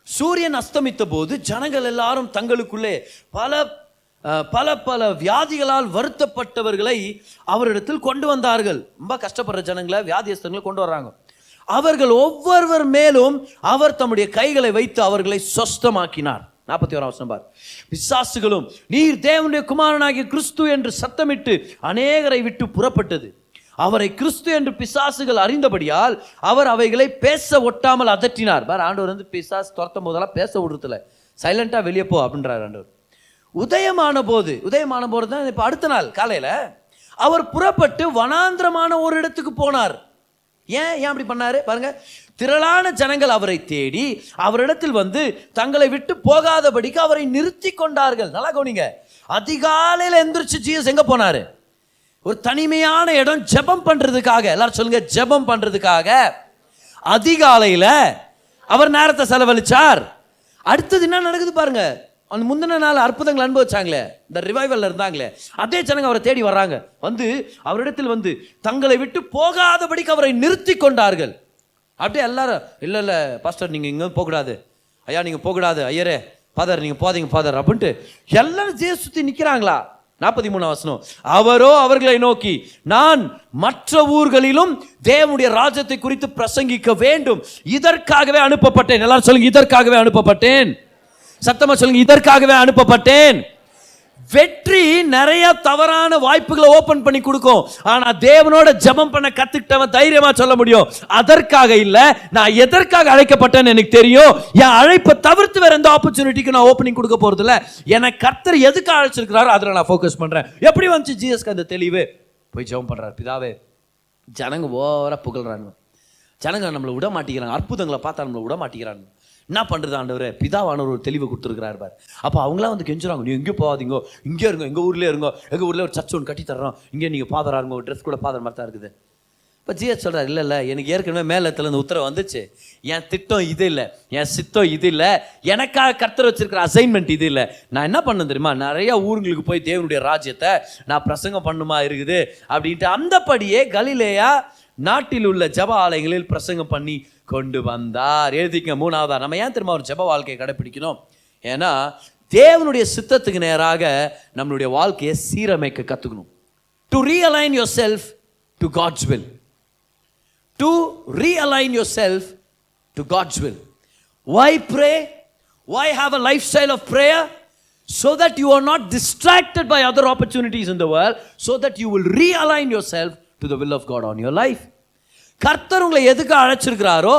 சூரியன் அஸ்தமித்த போது ஜனங்கள் எல்லாரும் தங்களுக்குள்ளே பல வியாதிகளால் வருத்தப்பட்டவர்களை அவரிடத்தில் கொண்டு வந்தார்கள். ரொம்ப கஷ்டப்படுற ஜனங்களை, வியாதியஸ்தங்களை கொண்டு வர்றாங்க. அவர்கள் ஒவ்வொருவர் மேலும் அவர் தம்முடைய கைகளை வைத்து அவர்களை சொஸ்தமாக்கினார். 41ஆம் வசனம் பார். பிசாசுகளும் நீர் தேவனுடைய குமாரனாகிய கிறிஸ்து என்று சத்தமிட்டு அநேகரை விட்டு புறப்பட்டது. அவரை கிறிஸ்து என்று பிசாசுகள் அறிந்தபடியால் அவர் அவைகளை பேச ஒட்டாமல் அதட்டினார். பார், ஆண்டவர் வந்து பிசாசு துரத்தும் போதெல்லாம் பேச விடுறதுல, சைலண்டா வெளியே போ அப்படின்றார் ஆண்டவர். உதயமான போது தான் இப்போ அடுத்த நாள் காலையில் அவர் புறப்பட்டு வனாந்திரமான ஒரு இடத்துக்கு போனார். ஏன் அப்படி பண்ணாரு பாருங்க. திரளான ஜனங்கள் அவரை தேடி அவரிடத்தில் வந்து தங்களை விட்டு போகாதபடிக்கு அவரை நிறுத்தி கொண்டார்கள். நல்லா கவனிங்க. அதிகாலையில் எந்திரிச்சு ஜீசஸ் எங்க போனாரு? ஒரு தனிமையான இடம் ஜெபம் பண்றதுக்காக. எல்லாரும் சொல்லுங்க, ஜெபம் பண்றதுக்காக அதிகாலையில அவர் நேரத்தை செலவழிச்சார். அடுத்தது என்ன நடக்குது பாருங்க. அந்த முந்தின நாள் அற்புதங்கள் அனுபவிச்சாங்களே, இந்த ரிவைவல்ல இருந்தாங்களே, அதே ஜனங்க அவரை தேடி வர்றாங்க. வந்து அவரிடத்தில் வந்து தங்களை விட்டு போகாதபடிக்கு அவரை நிறுத்தி கொண்டார்கள். அப்படியே எல்லாரும் இல்லை பாஸ்டர் நீங்கள் இங்கே போகக்கூடாது, ஐயா நீங்கள் போகக்கூடாது, ஐயரே ஃபாதர் நீங்கள் போதீங்க ஃபாதர் அப்படின்ட்டு எல்லாரும் ஜே சுற்றி நிற்கிறாங்களா. 43ஆம் வசனம். அவரோ அவர்களை நோக்கி, நான் மற்ற ஊர்களிலும் தேவனுடைய ராஜ்யத்தை குறித்து பிரசங்கிக்க வேண்டும், இதற்காகவே அனுப்பப்பட்டேன். எல்லாரும் சொல்லுங்க, இதற்காகவே அனுப்பப்பட்டேன். சத்தமா சொல்லுங்க, இதற்காகவே அனுப்பப்பட்டேன். வெற்றி நிறைய தவறான வாய்ப்புகளை ஓபன் பண்ணி கொடுக்கும். ஆனா தேவனோட ஜெபம் பண்ண கத்துக்கிட்டவன் தைரியமா சொல்ல முடியும், அதற்காக இல்ல, நான் எதற்காக அழைக்கப்பட்டேன்னு எனக்கு தெரியும். என் அழைப்பை தவிர்த்து வேற எந்த ஆப்பர்ச்சுனிட்டிக்கு நான் ஓப்பனிங் கொடுக்க போறது இல்ல. எனக்கு கர்த்தர் எதுக்கு அழைச்சிருக்கிறாரோ அதுல நான் ஃபோக்கஸ் பண்றேன். எப்படி வந்துச்சு ஜீசஸ்க்கு அந்த தெளிவு? போய் ஜெபம் பண்றாரு. பிதாவே, ஜனங்க ஓவரா புகழ்றாங்க, ஜனங்க நம்மளை விட மாட்டேங்கிறாங்க, அற்புதங்களை பார்த்தா நம்மளை விட மாட்டேங்கிறாங்க. என்ன பண்ணுறது ஆண்டவரே? பிதாவானவர் ஒரு தெளிவை கொடுத்துருக்கிறார் பார். அப்போ அவங்களாம் வந்து கெஞ்சுறாங்க, நீ எங்கேயும் போகாதீங்க, இங்கே இருங்க, எங்கள் ஊர்லேயே இருங்க, எங்கள் ஊரில் ஒரு சர்ச் ஒன்று கட்டி தர்றோம், இங்கே நீங்கள் ஃபாதராக இருங்க, ஒரு ட்ரெஸ் கூட ஃபாதர் மாதிரி தான் இருக்குது. இப்போ ஜிஎஸ் சொல்கிறார், இல்லை எனக்கு ஏற்கனவே மேலத்தில் இந்த உத்தரவு வந்துச்சு, என் திட்டம் இது இல்லை, என் சித்தம் இது இல்லை, எனக்காக கர்த்தர் வச்சிருக்கிற அசைன்மெண்ட் இது இல்லை. நான் என்ன பண்ண தெரியுமா, நிறையா ஊருங்களுக்கு போய் தேவனுடைய ராஜ்யத்தை நான் பிரசங்கம் பண்ணுமா இருக்குது அப்படின்ட்டு அந்தபடியே கலிலேயா நாட்டில் உள்ள ஜப ஆலயங்களில் பிரசங்கம் பண்ணி கொண்டு வந்தார். எழுதிக்க. 3ஆவதா நம்ம ஏன் திரும்ப ஒரு ஜப வாழ்க்கையை கடைப்பிடிக்கணும்? ஏன்னா தேவனுடைய சித்தத்துக்கு நேராக நம்மளுடைய வாழ்க்கையை சீரமைக்க கற்றுக்கணும். To realign yourself to God's will. To realign yourself to God's will. Why pray? Why have a lifestyle of prayer? So that you are not distracted by other opportunities in the world, so that you will realign yourself to the will of God on your life. கர்த்தர் உங்களை எதுக்கு அழைச்சிருக்கிறாரோ,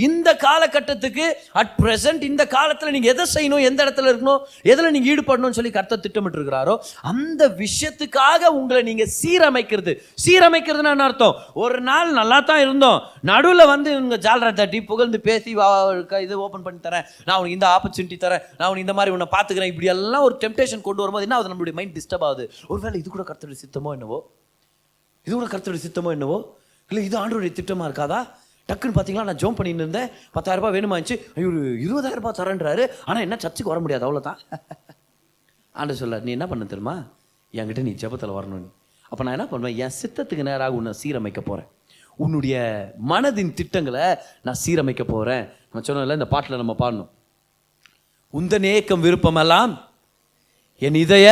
இந்த காலகட்டத்துக்கு at present இந்த காலத்தில் நீங்கள் எதை செய்யணும், எந்த இடத்துல இருக்கணும், எதில் நீங்கள் ஈடுபடணும்னு சொல்லி கர்த்தர் திட்டமிட்டு இருக்கிறாரோ அந்த விஷயத்துக்காக உங்களை நீங்கள் சீரமைக்கிறது. சீரமைக்கிறதுனா என்ன அர்த்தம்? ஒரு நாள் நல்லா தான் இருந்தோம், நடுவில் வந்து உங்கள் ஜாலரை தட்டி புகழ்ந்து பேசி இது ஓப்பன் பண்ணி தரேன், நான் உனக்கு இந்த ஆப்பர்ச்சுனிட்டி தரேன், நான் உனக்கு இந்த மாதிரி உன்னை பார்த்துக்கிறேன், இப்படி எல்லாம் ஒரு டெம்டேஷன் கொண்டு வரும்போது என்ன ஆகுது? நம்மளுடைய மைண்ட் டிஸ்டர்ப் ஆகுது. ஒருவேளை இது கூட கர்த்தருடைய சித்தமோ என்னவோ, இது கூட கர்த்தருடைய சித்தமோ என்னவோ, இல்லை இது ஆண்டவருடைய திட்டமாக இருக்காதா? டக்குன்னு பார்த்தீங்களா, நான் ஜோம் பண்ணிட்டு இருந்தேன், 10,000 ரூபாய் வேணுமாச்சு, ஒரு 20,000 ரூபாய் தரேன்றாரு, ஆனால் என்ன சர்ச்சுக்கு வர முடியாது, அவ்வளோதான். ஆண்டவர் சொல்ல, நீ என்ன பண்ண தெரியுமா, என்கிட்ட நீ ஜெபத்தில் வரணும். அப்போ நான் என்ன பண்ணுவேன், என் சித்தத்துக்கு நேராக உன்னை சீரமைக்க போகிறேன், உன்னுடைய மனதின் திட்டங்களை நான் சீரமைக்க போகிறேன். நான் சொன்னதில்ல, இந்த பாட்டில் நம்ம பாடணும், உந்தன் ஏக்கம் விருப்பமெல்லாம் என் இதய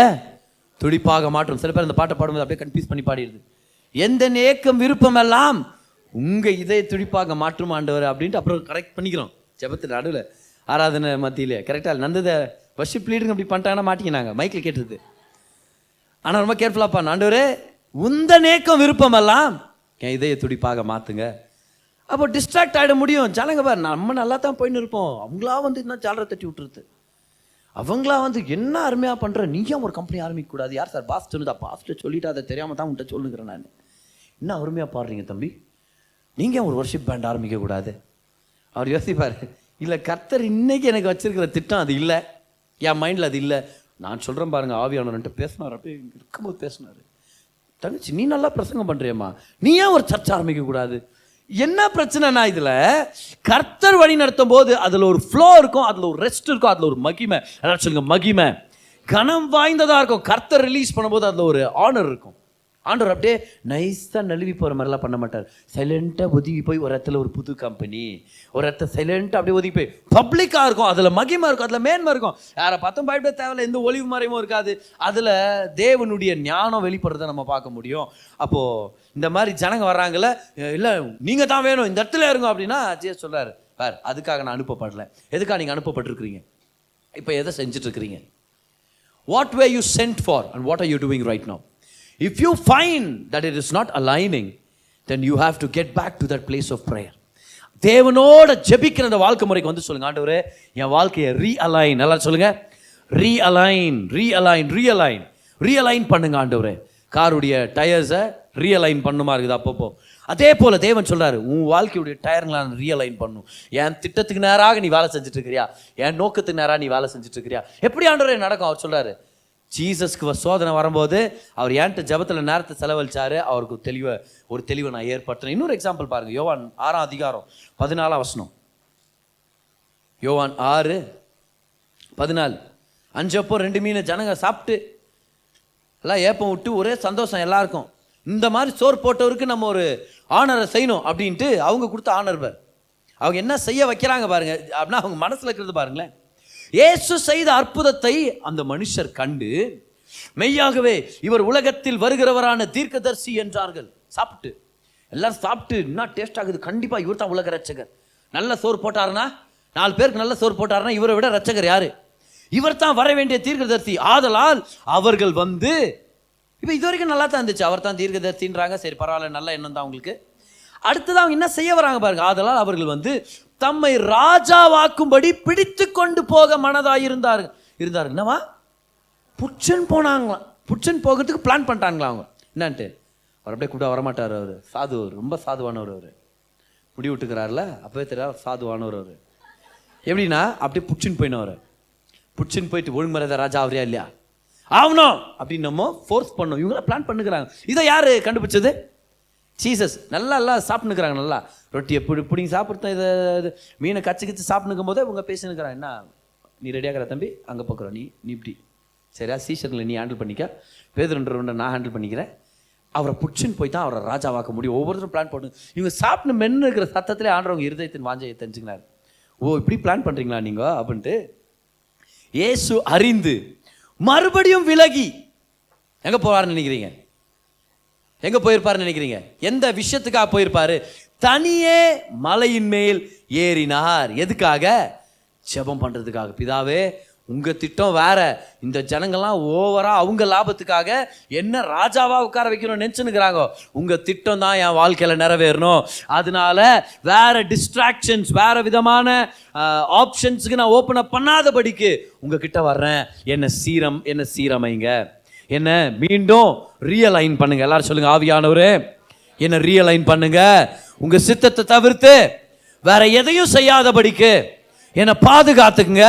துடிப்பாக மாற்றும். சில பேர் இந்த பாட்டை பாடும்போது அப்படியே கன்ஃபியூஸ் பண்ணி பாடிடுது. எந்த ஏக்கம் விருப்பமெல்லாம் உங்கள் இதய துடிப்பாக மாற்றும் ஆண்டவர் அப்படின்ட்டு அப்புறம் கரெக்ட் பண்ணிக்கிறோம் ஜெபத்தில் நடுவில் ஆராதனை மத்தியிலே. கரெக்டாக நந்ததை வர்ஷிப் லீடருங்க அப்படி பண்ணிட்டாங்கன்னா மாட்டிக்கினாங்க, மைக்கில் கேட்டுருது. ஆனால் ரொம்ப கேர்ஃபுல்லாப்பா, ஆண்டவரே உந்த நேக்கம் விருப்பமெல்லாம் என் இதய துடிப்பாக மாற்றுங்க. அப்போ டிஸ்ட்ராக்ட் ஆகிட முடியும். ஜனங்க பார், நம்ம நல்லா தான் போயின்னு இருப்போம், அவங்களா வந்து இன்னும் ஜாலரை தட்டி விட்டுருது, அவங்களா வந்து என்ன அருமையாக பண்ணுற, நீயும் ஒரு கம்பெனி ஆரம்பிக்கக்கூடாது. யார் சார் பாஸ் சொன்னதா? பாஸ்ட்டு சொல்லிட்டு அதை தெரியாமல் தான் உன்ட்ட சொல்லுங்கிறேன் நான். என்ன அருமையாக பாடுறீங்க தம்பி, நீங்கள் ஒரு வர்ஷிப் பேண்ட் ஆரம்பிக்கக்கூடாது. அவர் யோசிப்பார், இல்லை கர்த்தர் இன்னைக்கு எனக்கு வச்சிருக்கிற திட்டம் அது இல்லை, என் மைண்டில் அது இல்லை. நான் சொல்கிறேன் பாருங்கள், ஆவியானவர்கிட்ட பேசினார், அப்படியே இருக்கும்போது பேசினார், தங்கச்சி நீ நல்லா பிரசங்கம் பண்ணுறியம்மா, நீ ஏன் ஒரு சர்ச் ஆரம்பிக்கக்கூடாது? என்ன பிரச்சனைனா, இதில் கர்த்தர் வழி நடத்தும் போது அதில் ஒரு ஃப்ளோ இருக்கும், அதில் ஒரு ரெஸ்ட் இருக்கும், அதில் ஒரு மகிமை, அதான் சொல்லுங்க மகிமை, கனம் வாய்ந்ததாக இருக்கும். கர்த்தர் ரிலீஸ் பண்ணும்போது அதில் ஒரு ஆனர் இருக்கும். ஆண்டவர் அப்படியே நைஸாக நழுவி போகிற மாதிரிலாம் பண்ண மாட்டார். சைலண்ட்டாக ஒதுங்கி போய் ஒரு இடத்துல ஒரு புது கம்பெனி, ஒரு இடத்துல சைலண்ட்டாக அப்படியே ஒதுங்கி போய் பப்ளிக்காக இருக்கும், அதில் மகிமை இருக்கும், அதில் மேன்மை இருக்கும், யாரை பார்த்தும் பயப்பட தேவையில்லை, எந்த ஒளிவு மறைவும் இருக்காது, அதில் தேவனுடைய ஞானம் வெளிப்படுறதை நம்ம பார்க்க முடியும். அப்போது இந்த மாதிரி ஜனங்க வர்றாங்கல்ல, இல்லை நீங்கள் தான் வேணும் இந்த இடத்துல இருங்க அப்படின்னா ஜீசஸ் சொல்கிறார், பார் அதுக்காக நான் அனுப்பப்படலை. எதுக்காக நீங்கள் அனுப்பப்பட்டிருக்கிறீங்க? இப்போ எதை செஞ்சுட்ருக்கிறீங்க? What were you sent for and what are you doing right now? If you find that it is not aligning, then you have to get back to that place of prayer. தேவனோட ஜெபிக்கிற அந்த வாழ்க்கை முறைக்கு வந்து சொல்லுங்க, ஆண்டவரே என் வாழ்க்கையை realign, நல்லா சொல்லுங்க, ரீஅலைன் ரீஅலைன் ரீஅலைன் ரீஅலைன் பண்ணுங்க ஆண்டவரே. காருடைய டயர்ஸை ரீஅலைன் பண்ணுமா இருக்குது அப்பப்போ. அதே போல் தேவன் சொல்கிறாரு, உன் வாழ்க்கையுடைய டயருங்களை நான் ரீஅலைன் பண்ணும். என் திட்டத்துக்கு நேராக நீ வேலை செஞ்சுட்டு இருக்கிறியா, என் நோக்கத்துக்கு நேராக நீ வேலை செஞ்சுட்டு இருக்கிறியா, எப்படி ஆண்டவரே நடக்கும்? அவர் சொல்கிறாரு, ஜீசஸ்க்கு சோதனை வரும்போது அவர் ஏன்ட்டு ஜபத்தில் நேரத்தை செலவழிச்சாரு, அவருக்கு ஒரு தெளிவை நான் ஏற்படுத்தினேன். இன்னொரு எக்ஸாம்பிள் பாருங்கள், யோவான் 6ஆம் அதிகாரம் 14ஆம் வசனம். யோவான் 6:14. 5 அப்போ 2 மீன் ஜனங்க சாப்பிட்டு எல்லாம் ஏப்பம் விட்டு ஒரே சந்தோஷம் எல்லாருக்கும். இந்த மாதிரி சோறு போட்டவருக்கு நம்ம ஒரு ஆனரை செய்யணும் அப்படின்ட்டு அவங்க கொடுத்த ஆனர் பேர். அவங்க என்ன செய்ய வைக்கிறாங்க பாருங்க, அப்படின்னா அவங்க மனசில் இருக்கிறது பாருங்களேன். இயேசு செய்த அற்புதத்தை அந்த மனுஷர் கண்டு மெய்யாகவே இவர் உலகத்தில் வருகிறவரான தீர்க்கதரிசி என்றார்கள். சாப்பிட்டு எல்லாரும் சாப்பிட்டு என்ன டேஸ்ட் ஆகுது, கண்டிப்பாக இவர் தான் உலக ரட்சகர். நல்ல சோறு போட்டாருன்னா, 4 பேருக்கு நல்ல சோறு போட்டாருன்னா இவரை விட ரட்சகர் யாரு? இவர் தான் வர வேண்டிய தீர்க்கதரிசி. ஆதலால் அவர்கள் வந்து, இப்போ இது வரைக்கும் நல்லா தான் இருந்துச்சு, அவர் தான் தீர்க்கதரிசின்றாங்க, சரி பரவாயில்ல, நல்ல எண்ணம் தான் அவங்களுக்கு. அடுத்ததான் அவங்க என்ன செய்ய வராங்க பாருங்க, ஆதலால் அவர்கள் வந்து தம்மை ராஜாவாக்கும்படி பிடித்து கொண்டு போக மனதாயிருந்தார்கள். என்னவா? புட்சன் போனாங்களாம். புட்சன் போகிறதுக்கு பிளான் பண்ணிட்டாங்களா அவங்க. என்னன்ட்டு அவர் அப்படியே கூட வரமாட்டார், அவர் சாது, ரொம்ப சாதுவானவர், அவர் முடி விட்டுக்கிறாருல அப்பவே தெரியாது சாதுவானவர் அவர். எப்படின்னா அப்படியே புட்சன் போயினவர், புட்சன் போயிட்டு ஒழுங்குமரியாதை ராஜா அவரையா இல்லையா ஆகணும் அப்படின்னு நம்ம ஃபோர்ஸ் பண்ணோம். இவங்க பிளான் பண்ணுகிறாங்க. இதை யார் கண்டுபிடிச்சது? ஜீசஸ். நல்லா சாப்பிட்டுக்கிறாங்க, நல்லா ரொட்டி எப்படி பிடிங்க சாப்பிட்றேன், இதை மீனை கச்சு சாப்பிட்டுக்கும் போதே இவங்க பேசினுக்கிறாங்க. என்ன நீ ரெடியாகிற தம்பி, அங்கே பார்க்குறோம், நீ இப்படி சரியா, சீசர்களை நீ ஹேண்டில் பண்ணிக்க, பேதுருன்ற நான் ஹேண்டில் பண்ணிக்கிறேன். அவரை புட்சின்னு போய் தான் அவரை ராஜாவாக்க முடியும். ஒவ்வொருத்தரும் பிளான் பண்ணு. இவங்க சாப்பிட்டு மென்னு இருக்கிற சத்தத்திலே ஆண்டவங்க இருதயத்தின் வாஞ்சையை தெரிஞ்சுக்கிறாரு. ஓ இப்படி பிளான் பண்ணுறீங்களா நீங்கள் அப்படின்ட்டு இயேசு அறிந்து மறுபடியும் விலகி எங்கே போவார்னு நினைக்கிறீங்க? எங்கே போயிருப்பாருன்னு நினைக்கிறீங்க? எந்த விஷயத்துக்காக போயிருப்பாரு? தனியே மலையின் மேல் ஏறினார். எதுக்காக? ஜெபம் பண்ணுறதுக்காக. பிதாவே உங்க திட்டம் வேற. இந்த ஜனங்கள்லாம் ஓவரா அவங்க லாபத்துக்காக என்ன ராஜாவா உட்கார வைக்கணும்னு நினைச்சுன்னுக்குறாங்க. உங்க திட்டம் தான் என் வாழ்க்கையில நிறைவேறணும். அதனால வேற டிஸ்ட்ராக்ஷன்ஸ், வேற விதமான ஆப்ஷன்ஸுக்கு நான் ஓப்பன் அப் பண்ணாதபடிக்கு உங்ககிட்ட வர்றேன். என்ன சீரமைங்க, என்ன மீண்டும் ரியலைன் பண்ணுங்க. எல்லாரும் சொல்லுங்க, ஆவியானவரே என்ன ரியலைன் பண்ணுங்க. உங்க சித்தத்தை தவிர்த்து வேற எதையும் செய்யாதபடிக்கு என்னை பாதுகாத்துக்குங்க.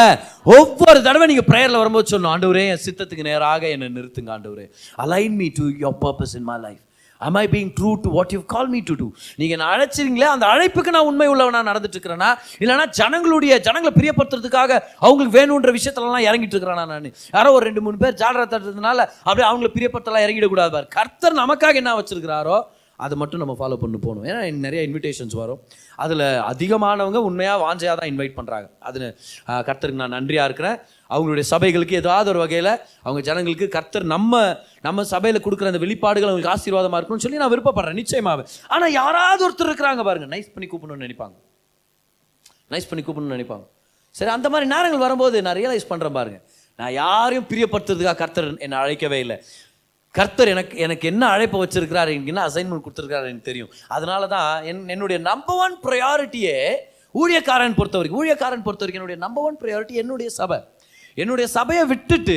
ஒவ்வொரு தடவை நீங்க பிரேயர்ல வரும்போது சொன்னோம், ஆண்டவரே என் சித்தத்துக்கு நேராக என்னை நிறுத்துங்க. ஆண்டவரே align me to your purpose in my life. am I being true to what you've called me to do? நீங்க நான் அழைச்சிருங்களே அந்த அழைப்புக்கு நான் உண்மை உள்ளவனா நடந்துட்டு இருக்கிறேன்னா, இல்லைன்னா ஜனங்களை பிரியப்படுத்துறதுக்காக அவங்களுக்கு வேணுன்ற விஷயத்துலலாம் இறங்கிட்டு இருக்கிறானா? நான் யாரோ ஒரு 2-3 பேர் ஜாலரா தட்டுறதுனால அப்படியே அவங்களை பிரியப்படுத்தலாம் இறங்கிடக்கூடாது பாரு. கர்த்தர் நமக்காக என்ன வச்சிருக்கிறாரோ அதை மட்டும் நம்ம ஃபாலோ பண்ணி போகணும். ஏன்னா நிறைய இன்விடேஷன்ஸ் வரும், அதில் அதிகமானவங்க உண்மையாக வாஞ்சையாக தான் இன்வைட் பண்ணுறாங்க. அது கர்த்தருக்கு நான் நன்றியாக இருக்கிறேன். அவங்களுடைய சபைகளுக்கு ஏதாவது ஒரு வகையில் அவங்க ஜனங்களுக்கு கர்த்தர் நம்ம சபையில் கொடுக்குற அந்த வெளிப்பாடுகள் அவங்களுக்கு ஆசீர்வாதமாக இருக்கணும்னு சொல்லி நான் விருப்பப்படுறேன் நிச்சயமாகவே. ஆனால் யாராவது ஒருத்தர் இருக்கிறாங்க பாருங்க, நைஸ் பண்ணி கூப்பிடணும்னு நினைப்பாங்க. சரி, அந்த மாதிரி நேரங்கள் வரும்போது நான் ரியலைஸ் பண்ணுறேன் பாருங்க, நான் யாரையும் பிரியப்படுத்துறதுக்காக கர்த்தர் என்னை அழைக்கவே இல்லை. கர்த்தர் எனக்கு என்ன அழைப்பை வச்சிருக்கிறாரு, எனக்கு என்ன அசைன்மெண்ட் கொடுத்துருக்காரு எனக்கு தெரியும். அதனால தான் என்னுடைய நம்பர் 1 ப்ரையாரிட்டியே ஊழியக்காரன் பொறுத்த வரைக்கும் என்னுடைய நம்பர் 1 ப்ரையாரிட்டி என்னுடைய சபையை விட்டுட்டு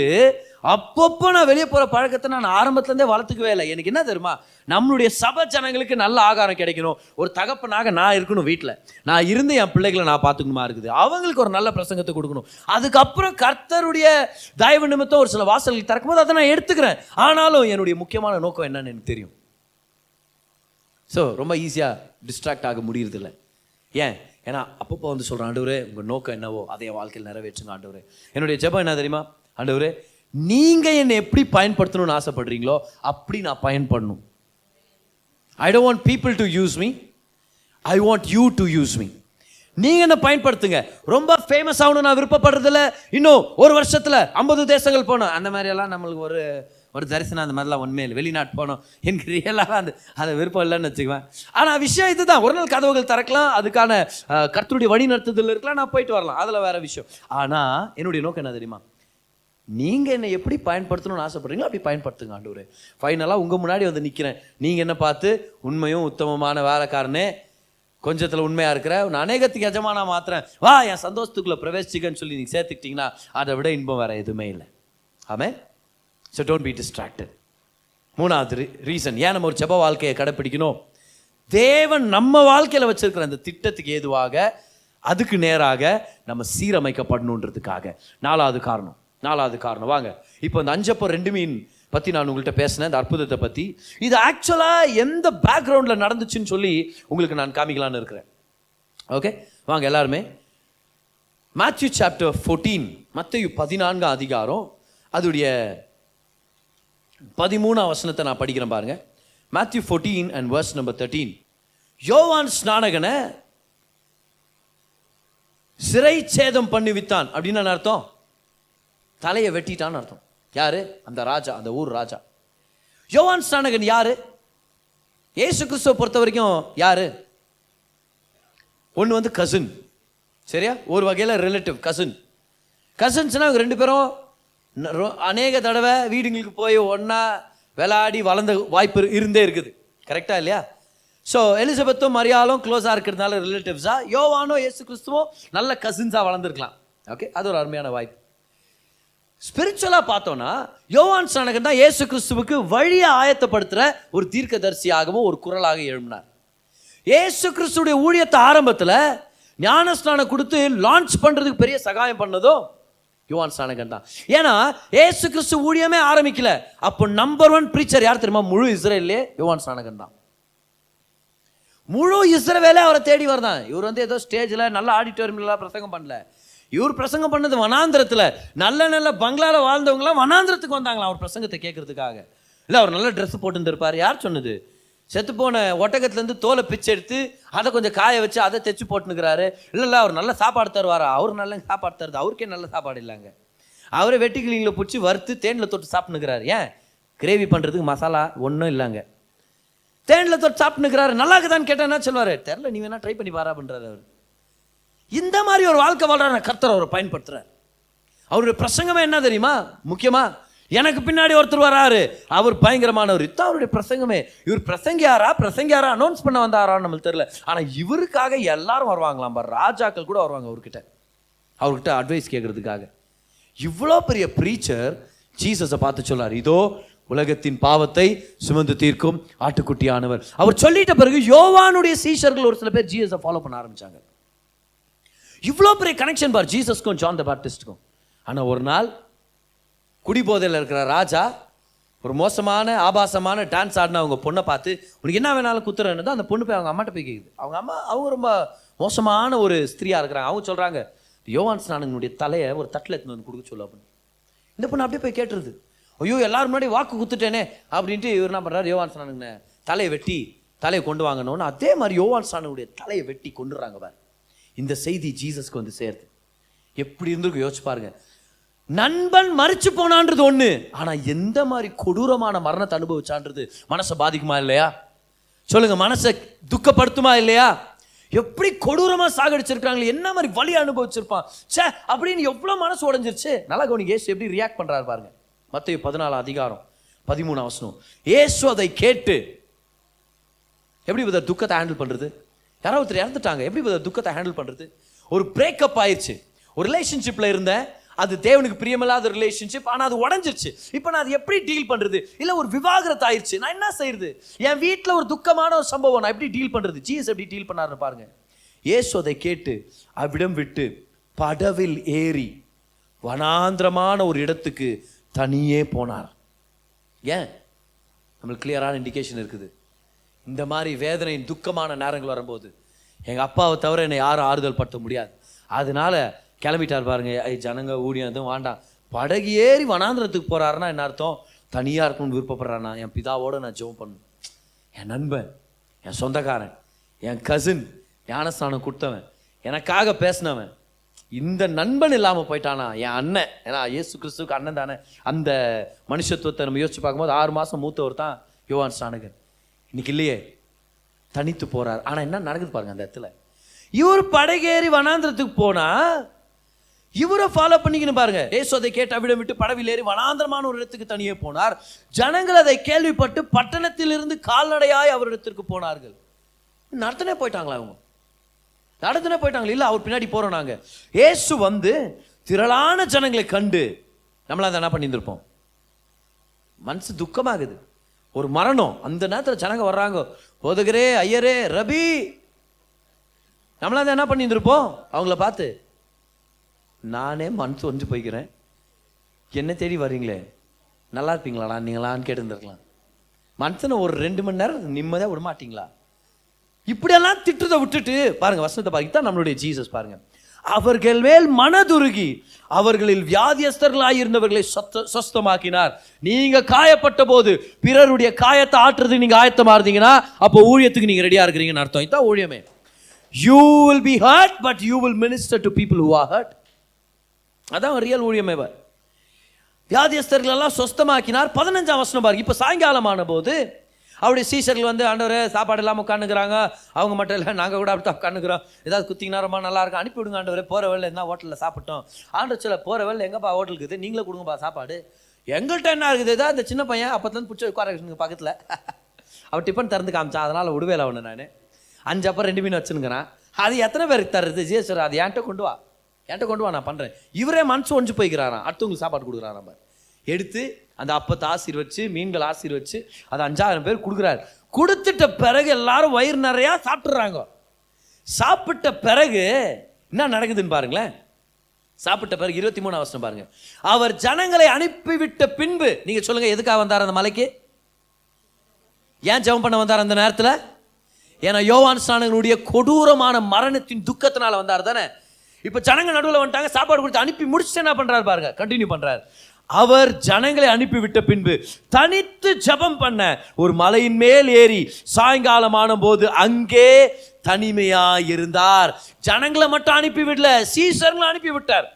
அப்பப்போ நான் வெளியே போகிற பழக்கத்தை நான் ஆரம்பத்துலேருந்தே வளர்த்துக்கவே இல்லை. எனக்கு என்ன தெரியுமா, நம்மளுடைய சபை ஜனங்களுக்கு நல்ல ஆகாரம் கிடைக்கணும், ஒரு தகப்பனாக நான் இருக்கணும், வீட்டில் நான் இருந்து என் பிள்ளைகளை நான் பார்த்துக்கணுமா இருக்குது, அவங்களுக்கு ஒரு நல்ல பிரசங்கத்தை கொடுக்கணும். அதுக்கப்புறம் கர்த்தருடைய தயவு நிமித்தம் ஒரு சில வாசல்கள் திறக்கும்போது அதை நான் எடுத்துக்கிறேன். ஆனாலும் என்னுடைய முக்கியமான நோக்கம் என்னன்னு எனக்கு தெரியும். ஸோ ரொம்ப ஈஸியாக டிஸ்ட்ராக்ட் ஆக முடியறதில்ல. ஏன்னா அப்பப்போ வந்து சொல்கிறேன், ஆண்டவரே உங்கள் நோக்கம் என்னவோ அதை என் வாழ்க்கையில் நிறைவேற்றுங்க. ஆண்டவரே என்னுடைய ஜெபம் என்ன தெரியுமா, ஆண்டவரே நீங்கள் என்னை எப்படி பயன்படுத்தணும்னு ஆசைப்படுறீங்களோ அப்படி நான் பயன்படணும். I don't want people to use me, I want you to use me. நீங்கள் என்ன பயன்படுத்துங்க. ரொம்ப ஃபேமஸ் ஆகணும் நான் விருப்பப்படுறதில்ல. இன்னும் ஒரு வருஷத்தில் 50 தேசங்கள் போகணும், அந்த மாதிரியெல்லாம் நம்மளுக்கு ஒரு தரிசனம் அந்த மாதிரிலாம் உண்மையே இல்லை. வெளிநாட்டு போகணும் எனக்கு ரியலாக அதை விருப்பம் இல்லைன்னு வச்சுக்குவேன். ஆனால் விஷயம் இதுதான், ஒரு நாள் கதவுகள் திறக்கலாம், அதுக்கான கர்த்தருடைய வழி நடத்துதல் இருக்கலாம், நான் போயிட்டு வரலாம், அதில் வேற விஷயம். ஆனால் என்னுடைய நோக்கம் என்ன தெரியுமா, நீங்கள் என்னை எப்படி பயன்படுத்தணும்னு ஆசைப்படுறீங்களோ அப்படி பயன்படுத்துங்க ஆண்டவரே. ஃபைனலாக உங்கள் முன்னாடி வந்து நிற்கிறேன், நீங்கள் என்ன பார்த்து உண்மையும் உத்தமமான வேலைக்காரனே, கொஞ்சத்தில் உண்மையாக இருக்கிற நான் அநேகத்துக்கு எஜமானா மாத்திரேன், வா என் சந்தோஷத்துக்குள்ளே பிரவேசிக்கன்னு சொல்லி நீங்கள் சேர்த்துக்கிட்டிங்கன்னா அதை விட இன்பம் வேறு எதுவுமே இல்லை. Amen. So don't be distracted. 3வது ரீசன் ஏன் நம்ம ஒரு ஜெப வாழ்க்கையை கடைப்பிடிக்கணும், தேவன் நம்ம வாழ்க்கையில் வச்சிருக்கிற அந்த திட்டத்துக்கு ஏதுவாக அதுக்கு நேராக நம்ம சீரமைக்கப்படணுன்றதுக்காக. 4வது காரணம் வாங்க இப்போ இந்த 5 அப்பம் 2 மீன் பற்றி நான் உங்கள்கிட்ட பேசினேன், இந்த அற்புதத்தை பற்றி. இது ஆக்சுவலாக எந்த பேக்ரவுண்டில் நடந்துச்சுன்னு சொல்லி உங்களுக்கு நான் காமிக்கலான்னு இருக்கிறேன். ஓகே வாங்க எல்லாருமே Matthew chapter 14, மத்தேயு 14 அதிகாரம் அதுடைய 13 வசனத்தை நான் படிக்கிறேன் பாருங்க. Matthew 14 and verse number 13. யோவான் ஸ்நானகனை சிறை சேதம் பண்ணிவித்தான் அப்படின்னு அர்த்தம், தலையை வெட்டிட்டான்னு அர்த்தம். யாரு? அந்த ராஜா, அந்த ஊர் ராஜா. யோவான் ஸ்நானகன் யாரு? இயேசு கிறிஸ்துவை பொறுத்த வரைக்கும் யாரு? ஒன்று வந்து கசின், சரியா, ஒரு வகையில் ரிலேட்டிவ். கசின்ஸ்னா இவங்க 2 பேரும் அநேக தடவை வீடுங்களுக்கு போய் ஒன்றா விளையாடி வளர்ந்த வாய்ப்பு இருந்தே இருக்குது. கரெக்டா இல்லையா? ஸோ எலிசபெத்தும் மரியாளும் க்ளோஸாக இருக்கிறதுனால ரிலேட்டிவ்ஸா, யோவானோ இயேசு கிறிஸ்துவும் நல்ல கசின்ஸாக வளர்ந்துருக்கலாம். ஓகே, அது ஒரு அருமையான வாய்ப்பு. ஸ்பிரிச்சுவலாக பார்த்தோன்னா யோவான் ஸ்நானகன் தான் இயேசு கிறிஸ்துவுக்கு வழியை ஆயத்தப்படுத்துகிற ஒரு தீர்க்கதரிசியாகவும் ஒரு குரலாக எழும்பினார். இயேசு கிறிஸ்துடைய ஊழியத்தை ஆரம்பத்தில் ஞானஸ்நானம் கொடுத்து லான்ச் பண்ணுறதுக்கு பெரிய சகாயம் பண்ணதோ யோவான் ஸ்நானகன் தான். ஏன்னா இயேசு கிறிஸ்து ஊழியமே ஆரம்பிக்கல, அப்போ நம்பர் 1 ப்ரீச்சர் யார் தெரியுமா? முழு இஸ்ரேல்லே யோவான் ஸ்நானகன் தான். முழு இஸ்ரவேலே அவரை தேடி வரதான். இவர் வந்து ஏதோ ஸ்டேஜில் நல்ல ஆடிட்டோரியம்லாம் பிரசங்கம் பண்ணல, இவர் பிரசங்கம் பண்ணது வனாந்திரத்தில். நல்ல பங்களாவில் வாழ்ந்தவங்களாம் வனாந்திரத்துக்கு வந்தாங்களா அவர் பிரசங்கத்தை கேட்கறதுக்காக. இல்லை அவர் நல்ல ட்ரெஸ் போட்டுருப்பார். யார் சொன்னது? செத்து போன ஒட்டகத்துலேருந்து தோலை பிச்சு எடுத்து அதை கொஞ்சம் காய வச்சு அதை தைச்சு போட்டுனுக்கிறாரு. இல்லை அவர் நல்ல சாப்பாடு தருவாரா? அவர் நல்ல சாப்பாடு தருது, அவருக்கே நல்ல சாப்பாடு இல்லைங்க. அவரை வெட்டி கிளிங்களை பிடிச்சி வறுத்து தேனில் தொட்டு சாப்பிட்டுக்கிறாரு. ஏன்? கிரேவி பண்ணுறதுக்கு மசாலா ஒன்றும் இல்லைங்க, தேனில் தொட்டு சாப்பிட்டுக்கிறாரு. நல்லா இருக்குதான்னு கேட்டால் என்ன சொல்லுவார்? தெரில, நீ வேணா ட்ரை பண்ணி பாரா பண்ணுறாரு அவர். இந்த மாதிரி ஒரு வாழ்க்கை வாழ்றாரு, கர்த்தர் அவரை பயன்படுத்துறார். அவருடைய பிரசங்கமே என்ன தெரியுமா? முக்கியமா எனக்கு பின்னாடி ஒருத்தர் வராரு, அவர் பயங்கரமானவர். இதுதான் அவருடைய பிரசங்கமே. இவர் பிரசங்கியாரா அனௌன்ஸ் பண்ண வந்தாரான்னு நம்மளுக்கு தெரியல. ஆனா இவருக்காக எல்லாரும் வருவாங்களாம், ராஜாக்கள் கூட வருவாங்க அவர்கிட்ட அட்வைஸ் கேட்கறதுக்காக. இவ்வளோ பெரிய ப்ரீச்சர் ஜீசஸை பார்த்து சொல்லார், இதோ உலகத்தின் பாவத்தை சுமந்து தீர்க்கும் ஆட்டுக்குட்டியானவர். அவர் சொல்லிட்ட பிறகு யோவானுடைய சீஷர்கள் ஒரு சில பேர் ஜீசஸை ஃபாலோ பண்ண ஆரம்பிச்சாங்க. இவ்வளோ பெரிய கனெக்ஷன் பார் ஜீசஸ்க்கும் ஜான் த பேப்டிஸ்டுக்கும். ஆனால் ஒரு நாள் குடிபோதையில் இருக்கிற ராஜா ஒரு மோசமான ஆபாசமான டான்ஸ் ஆடின அவங்க பொண்ணை பார்த்து, உனக்கு என்ன வேணாலும் குத்துறன்னு தான் அந்த பொண்ணு போய் அவங்க அம்மாட்ட போய் கேட்குது. அவங்க ரொம்ப மோசமான ஒரு ஸ்திரியாக இருக்கிறாங்க. அவங்க சொல்கிறாங்க, யோவான் ஸ்நானனுடைய தலையை ஒரு தட்டில் எடுத்துன்னு வந்து கொடுக்க சொல்லு அப்படின்னு. இந்த பொண்ணு அப்படியே போய் கேட்டுருது. ஐயோ எல்லாரும் முன்னாடி வாக்கு குத்துட்டேனே அப்படின்ட்டு இவர் என்ன பண்ணுறாரு, யோவான் ஸ்நானனுங்க தலையை கொண்டு வாங்கணும்னு அதே மாதிரி யோவான் ஸ்நானனுடைய தலையை வெட்டி கொண்டுறாங்க பாரு. இந்த செய்தி ஜீசஸ்க்கு வந்து சேர்த்து எப்படி இருந்திருக்கு யோசிச்சு பாருங்க. நண்பன் மறிச்சு போனான்றது ஒண்ணு, ஆனா எந்த மாதிரி கொடூரமான மரணத்தை அனுபவிச்சான்றது மனசை பாதிக்குமா இல்லையா? சொல்லுங்க, மனசை துக்கப்படுத்துமா இல்லையா? எப்படி கொடூரமா சாகடிச்சிருக்காங்களே, என்ன மாதிரி வலி அனுபவிச்சிருப்பான் சே அப்படின்னு எவ்வளவு மனசு உடைஞ்சிருச்சு. நல்லா கவனிங்க, இயேசு எப்படி ரியாக்ட் பண்றாரு பாருங்க. மத்தேயு 14:13 இயேசு அதை கேட்டு எப்படி துக்கத்தை ஹேண்டில் பண்றது? யாராவது ஒருத்தர் இறந்துட்டாங்க, எப்படி துக்கத்தை ஹேண்டில் பண்றது? ஒரு பிரேக்கப் ஆயிடுச்சு, ஒரு ரிலேஷன்ஷிப்ல இருந்தேன், அது தேவனுக்கு பிரியமில்லாத ரிலேஷன்ஷிப், ஆனால் அது உடஞ்சிருச்சு. இப்போ நான் அது எப்படி டீல் பண்றது? இல்லை ஒரு விவாகரத்து ஆயிடுச்சு, நான் என்ன செய்யறது? என் வீட்டில் ஒரு துக்கமான ஒரு சம்பவம், நான் எப்படி டீல் பண்றது? ஜீசஸ் எப்படி டீல் பண்ணாருன்னு பாருங்க. இயேசு அதை கேட்டு அவ்விடம் விட்டு படவில் ஏறி வனாந்திரமான ஒரு இடத்துக்கு தனியே போனார். ஏன்? நம்மளுக்கு கிளியரான இண்டிகேஷன் இருக்குது. இந்த மாதிரி வேதனையின் துக்கமான நேரங்கள் வரும்போது எங்கள் அப்பாவை தவிர என்னை யாரும் ஆறுதல் படுத்த முடியாது, அதனால கிளம்பிட்டார் பாருங்க. ஜனங்க ஊழியம் எதுவும் வேண்டாம், படகு ஏறி வனாந்திரத்துக்கு போறாருன்னா என்ன அர்த்தம்? தனியாக இருக்கணும்னு விருப்பப்படுறானா? என் பிதாவோட நான் ஜெபம் பண்ணணும், என் நண்பன், என் சொந்தக்காரன், என் கசின், ஞானஸ்தானம் கொடுத்தவன், எனக்காக பேசினவன், இந்த நண்பன் இல்லாமல் போயிட்டானா என் அண்ணன். ஏன்னா இயேசு கிறிஸ்துவுக்கு அண்ணன் தானே. அந்த மனுஷத்துவத்தை நம்ம யோசிச்சு பார்க்கும்போது 6 மாதம் மூத்தவர் தான் யோவான் ஸ்நானகன். இன்னைக்கு இல்லையே, தனித்து போறார். ஆனால் என்ன நடக்குது பாருங்க அந்த இடத்துல. இவர் படகேறி வனாந்திரத்துக்கு போனா இவரை ஃபாலோ பண்ணிக்கணும் பாருங்க. இயேசு அதை கேட்டு அவ்விடம் விட்டு படவில் ஏறி வனாந்திரமான ஒரு இடத்துக்கு தனியே போனார். ஜனங்கள் அதை கேள்விப்பட்டு பட்டணத்திலிருந்து கால்நடையாய் அவரிடத்திற்கு போனார்கள். நடத்தினே போயிட்டாங்களா அவங்க? நடத்தினே போயிட்டாங்களா? இல்லை, அவர் பின்னாடி போறோம் நாங்க. இயேசு வந்து திரளான ஜனங்களை கண்டு நம்மள அதை என்ன பண்ணியிருந்திருப்போம்? மனசு துக்கமாகுது, ஒரு மரணம். அந்த நேரத்தில் ஜனங்க வர்றாங்க, போதகரே, ஐயரே, ரபி. நம்மள அதை என்ன பண்ணியிருந்திருப்போம்? அவங்கள பார்த்து, நானே மனசு ஒன்று போய்க்கிறேன், என்ன தேடி வர்றீங்களே, நல்லா இருப்பீங்களாடா நீங்களான்னு கேட்டுருந்துருக்கலாம். மனுஷனை ஒரு 2 மணி நேரம் நிம்மதியாக விட மாட்டீங்களா? இப்படியெல்லாம் திட்டுறதை விட்டுட்டு பாருங்க, வசனத்தை பாருங்க, தான் நம்மளுடைய ஜீசஸ் பாருங்க. அவர்கள் மேல் மனதுருகி அவர்களில் வியாதியஸ்தர்களாயிருந்தவர்களை சொஸ்தமாக்கினார். நீங்க காயப்பட்ட போது பிறருடைய காயத்தை ஆற்றுறதுக்கு நீங்க ஆயத்தமா இருந்தீங்கன்னா அப்போ ஊழியத்துக்கு நீங்க ரெடியா இருக்கிறீங்கன்னு அர்த்தம். இதுதான் ஊழியமே. You will be hurt, but you will minister to people who are hurt. அதான் ரியல் ஊழியமே. வியாதியஸ்தர்கள் எல்லாம் சொஸ்தமாக்கினார். 15ஆம் வசனம் பாருங்க. இப்போ சாயங்காலமான போது அவருடைய சீஷர்கள் வந்து, ஆண்டவரே சாப்பாடு இல்லாமல் உட்காந்துக்கிறாங்க. அவங்க மட்டும் இல்லை, நாங்கள் கூட அப்படி தான் உட்காந்துக்கிறோம், ஏதாவது குத்திங்கன்னா ரொம்ப நல்லா இருக்கும், அனுப்பிவிடுங்க ஆண்டவரே, போகிற வேலை என்ன ஹோட்டலில் சாப்பிட்டோம். ஆண்டவர் சொல்ல, போகிற வேலை எங்கப்பா ஹோட்டல் இருக்குது, நீங்களே கொடுங்கப்பா சாப்பாடு. எங்கள்கிட்ட என்ன இருக்குது? ஏதாவது இந்த சின்ன பையன் அப்போத்துலேருந்து பிடிச்ச உட்கார பக்கத்தில் அவர் டிஃபன் திறந்து காமிச்சான், அதனால் விடுவேல அவனு. நான் 5 அப்போ 2 மீன் வச்சுனுங்கிறேன். அது எத்தனை பேருக்கு தருது? ஜீசஸ் அது என்கிட்ட கொண்டு வா, நான் பண்ணுறேன். இவரே மனசு ஒன்று போய்க்கிறாராம், அடுத்தவங்களுக்கு சாப்பாடு கொடுக்குறாராம். எடுத்து அந்த அப்பத்தை ஆசீர்வச்சு, மீன்கள் ஆசீர்வச்சு, அது 5000 பேர் கொடுக்குறாரு. கொடுத்துட்ட பிறகு எல்லாரும் வயிறு நிறையா சாப்பிட்றாங்க. சாப்பிட்ட பிறகு என்ன நடக்குதுன்னு பாருங்களேன். சாப்பிட்ட பிறகு 23ஆம் வசனம் பாருங்க. அவர் ஜனங்களை அனுப்பிவிட்ட பின்பு, நீங்க சொல்லுங்க, எதுக்காக வந்தார் அந்த மலைக்கு? ஏன் ஜெபம் பண்ண வந்தார் அந்த நேரத்தில்? ஏன்னா யோவான் ஸ்நானகனுடைய கொடூரமான மரணத்தின் துக்கத்தினால வந்தார் தானே. இப்ப ஜனங்க நடுவில் வந்துட்டாங்க, சாப்பாடு கொடுத்து அனுப்பி முடிச்சுட்டு என்ன பண்றாரு பாருங்க, கண்டினியூ பண்றாரு. அவர் ஜனங்களை அனுப்பிவிட்ட பின்பு தனித்து ஜெபம் பண்ண ஒரு மலையின் மேல் ஏறி சாயங்காலமான போது அங்கே தனிமையா இருந்தார். ஜனங்களை மட்டும் அனுப்பி விடல, சீஷர்களை அனுப்பி விட்டார்.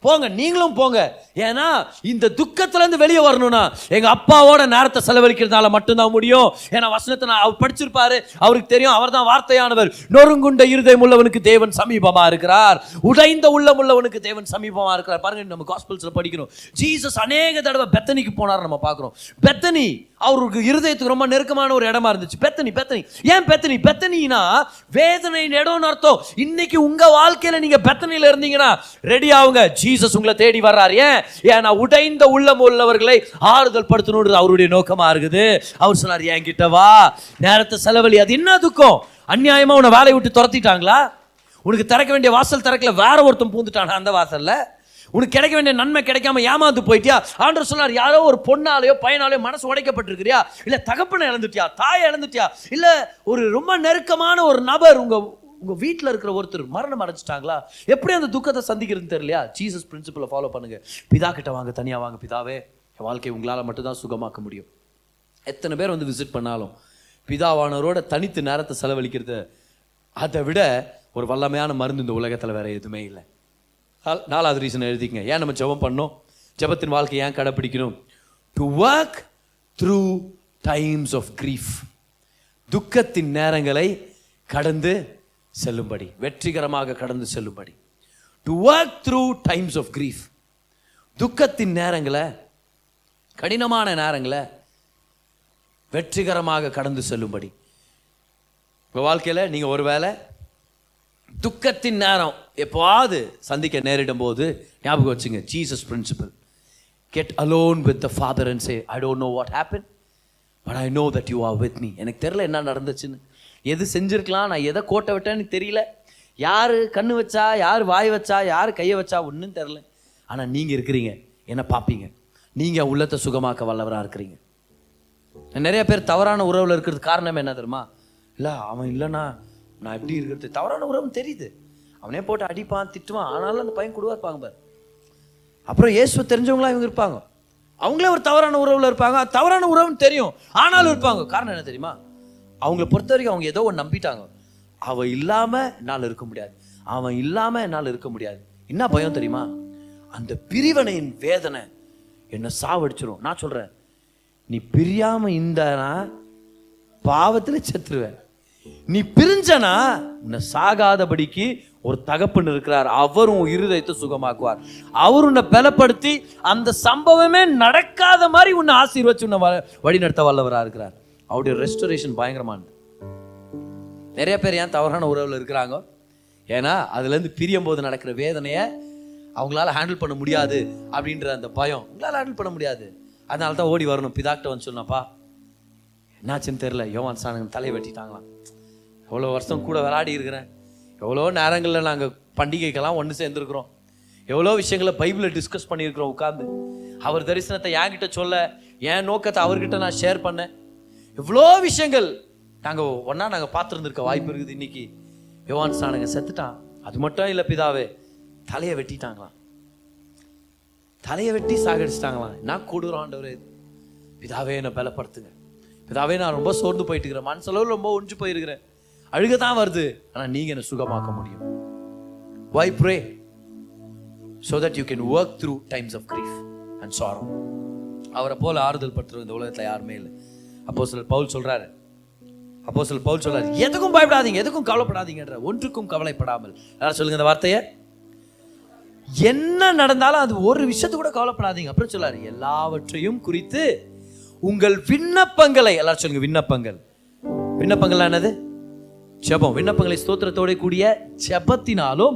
போங்க, நீங்களும் போங்க. ஏன்னா இந்த துக்கத்துல இருந்து வெளியே வரணும்னா எங்க அப்பாவோட நேரத்தை செலவழிக்கிறதுனால மட்டும்தான் முடியும். ஏன்னா வசனத்தை அவர் படிச்சிருப்பாரு, அவருக்கு தெரியும், அவர் தான் வார்த்தையானவர். நொறுங்குண்ட இருதயம் உள்ளவனுக்கு தேவன் சமீபமா இருக்கிறார், உடைந்த உள்ளம் உள்ளவனுக்கு தேவன் சமீபமா இருக்கிறார். பாருங்க, நம்ம காஸ்பல்ஸ்ல படிக்கிறோம், ஜீசஸ் அநேக தடவை பெத்தனிக்கு போனார். நம்ம பார்க்கிறோம், பெத்தனி அவருக்கு இருதயத்துக்கு ரொம்ப நெருக்கமான ஒரு இடமா இருந்துச்சு. பெத்தனி ஏன் பெத்தனினா வேதனையின் இடம்னு அர்த்தம். இன்னைக்கு உங்க வாழ்க்கையில நீங்க பெத்தனில இருந்தீங்கன்னா ரெடி ஆகுங்க, ஜீசஸ் உங்களை தேடி வர்றார். ஏன்னா உடைந்த உள்ளம் உள்ளவர்களை ஆறுதல் படுத்தணும் அவருடைய நோக்கமா இருக்குது. அவர் சொன்னார், என்கிட்ட வா, நேரத்தை செலவழி. அது என்ன துக்கம்? அநியாயமா உன்னை வேலையை விட்டு துரத்திட்டாங்களா? உனக்கு திறக்க வேண்டிய வாசல் திறக்கல, வேற ஒருத்தன் பூந்துட்டானா அந்த வாசல்ல? உனக்கு கிடைக்க வேண்டிய நன்மை கிடைக்காம ஏமாந்து போயிட்டியா? ஆண்டவர் சொன்னார், யாரோ ஒரு பொண்ணாலேயோ பையனாலேயோ மனசு உடைக்கப்பட்டிருக்கிறியா? இல்ல தகப்பனை இழந்துட்டியா, தாயை இழந்துட்டியா, இல்ல ஒரு ரொம்ப நெருக்கமான ஒரு நபர் உங்க வீட்டில் இருக்கிற ஒருத்தர் மரணம் அடைச்சிட்டாங்களா? எப்படி அந்த துக்கத்தை சந்திக்கிறதுன்னு தெரியலையா? ஜீசஸ் பிரின்சிபலை ஃபாலோ பண்ணுங்க. பிதா கிட்ட வாங்க, தனியா வாங்க. பிதாவே, என் வாழ்க்கையை உங்களால் மட்டும்தான் சுகமாக்க முடியும். எத்தனை பேர் வந்து விசிட் பண்ணாலும் பிதாவானவரோட தனித்து நேரத்தை செலவழிக்கிறது அதை விட ஒரு வல்லமையான மருந்து இந்த உலகத்தில் வேற எதுவுமே இல்லை. 4வது ரீசன் எழுதிக்கங்க, ஏன் நம்ம ஜெபம் பண்ணோம், ஜெபத்தின் வாழ்க்கையை ஏன் கடைப்பிடிக்கணும். To work through times of grief, துக்கத்தின் நேரங்களை கடந்து செல்லும்படி, வெற்றிகரமாக கடந்து செல்லும்படி. To work through times of grief, துக்கத்தின் நேரங்களை, கடினமான நேரங்களை வெற்றிகரமாக கடந்து செல்லும்படி. உங்கள் வாழ்க்கையில் நீங்கள் ஒருவேளை துக்கத்தின் நேரம் எப்போவாது சந்திக்க நேரிடும் போது ஞாபகம் வச்சுங்க, Jesus principle. Get alone with the father and say, I don't know what happen, but I know that you are with me. எனக்கு தெரியல என்ன நடந்துச்சுன்னு, எது செஞ்சிருக்கலாம், நான் எதை கோட்டை விட்டேன்னு தெரியல, யார் கண்ணு வச்சா, யார் வாய் வச்சா, யார் கையை வச்சா ஒன்றும் தெரில. ஆனால் நீங்கள் இருக்கிறீங்க, என்ன பார்ப்பீங்க, நீங்கள் உள்ளத்தை சுகமாக்க வல்லவராக இருக்கிறீங்க. நிறைய பேர் தவறான உறவில் இருக்கிறது காரணம் என்ன தெரியுமா? இல்லை அவன் இல்லைண்ணா நான் எப்படி இருக்கிறது, தவறான உறவுன்னு தெரியுது, அவனே போட்டு அடிப்பான் திட்டுவான், ஆனாலும் அந்த பையன் கொடுவா இருப்பாங்க பாரு. அப்புறம் இயேசு தெரிஞ்சவங்களா இவங்க இருப்பாங்க, அவங்களே ஒரு தவறான உறவில் இருப்பாங்க, தவறான உறவுன்னு தெரியும் ஆனாலும் இருப்பாங்க. காரணம் என்ன தெரியுமா? அவங்கள பொறுத்த வரைக்கும் அவங்க ஏதோ ஒன்று நம்பிட்டாங்க, அவன் இல்லாமல் என்னால் இருக்க முடியாது, அவன் இல்லாமல் என்னால் இருக்க முடியாது. என்ன பயம் தெரியுமா? அந்த பிரிவினையின் வேதனை என்னை சாவடிச்சிடும். நான் சொல்கிறேன், நீ பிரியாமல் இருந்தானா பாவத்தில் செத்துருவேன், நீ பிரிஞ்சனா உன்னை சாகாதபடிக்கு ஒரு தகப்பன் இருக்கிறார், அவரும் இருதயத்தை சுகமாக்குவார், அவர் உன்னை பலப்படுத்தி அந்த சம்பவமே நடக்காத மாதிரி உன்னை ஆசீர்வச்சு உன்னை வழிநடத்த வல்லவராக இருக்கிறார். அவருடைய ரெஸ்டரேஷன் பயங்கரமானது. நிறைய பேர் ஏன் தவறான உறவில் இருக்கிறாங்க? ஏன்னா அதுலேருந்து பிரியும் போது நடக்கிற வேதனையை அவங்களால ஹேண்டில் பண்ண முடியாது அப்படின்ற அந்த பயம், உங்களால் ஹேண்டில் பண்ண முடியாது. அதனால தான் ஓடி வரணும், பிதாக்கிட்ட வந்து சொன்னப்பா என்னாச்சுன்னு தெரில, யோவான் ஸ்நானகன் தலையை வெட்டிட்டாங்களாம், எவ்வளோ வருஷம் கூட விளையாடி இருக்கிறேன், எவ்வளோ நேரங்களில் நாங்கள் பண்டிகைக்கெல்லாம் ஒன்று சேர்ந்துருக்குறோம், எவ்வளோ விஷயங்களை பைபிளை டிஸ்கஸ் பண்ணியிருக்கிறோம் உட்காந்து, அவர் தரிசனத்தை என்கிட்ட சொல்ல, என் நோக்கத்தை அவர்கிட்ட நான் ஷேர் பண்ணேன், எவ்வளோ விஷயங்கள் நாங்கள் ஒன்றா நாங்கள் பார்த்துருந்துருக்க வாய்ப்பு இருக்குது. இன்னைக்கு யோவான் ஸ்நானகன் செத்துட்டான். அது மட்டும் இல்லை, பிதாவே தலையை வெட்டிட்டாங்களாம், தலையை வெட்டி சாகடிச்சிட்டாங்களாம். நான் கூடுறோம் ஆண்டவரே, பிதாவே என்னை பலப்படுத்துங்க, பிதாவே நான் ரொம்ப சோர்ந்து போயிட்டு இருக்கிறேன், மனசளவு ரொம்ப ஒன்று போயிருக்கிறேன், அழுக தான் வருது, ஆனால் நீங்கள் என்னை சுகமாக்க முடியும். Why pray? So that you can work through times of grief and sorrow. அவரை போல ஆறுதல் படுத்துற இந்த உலகத்தில் யாருமே இல்லை. அப்போஸ்தலர் பவுல் சொல்றாரு, எதுக்கும் பயப்படாதீங்க, எதுக்கும் கவலைப்படாதீங்கன்ற, ஒன்றுக்கும் கவலைப்படாமல். யாரும் சொல்லுங்க இந்த வார்த்தையை, என்ன நடந்தாலும் அது ஒரு விஷயத்து கூட கவலைப்படாதீங்க. அப்புறம் சொல்லாரு, எல்லாவற்றையும் குறித்து உங்கள் விண்ணப்பங்களை, எல்லாரும் சொல்லுங்க விண்ணப்பங்கள். விண்ணப்பங்கள் என்னது? ஜெபம். விண்ணப்பங்களை ஸ்தோத்திரத்தோட கூடிய ஜெபத்தினாலும்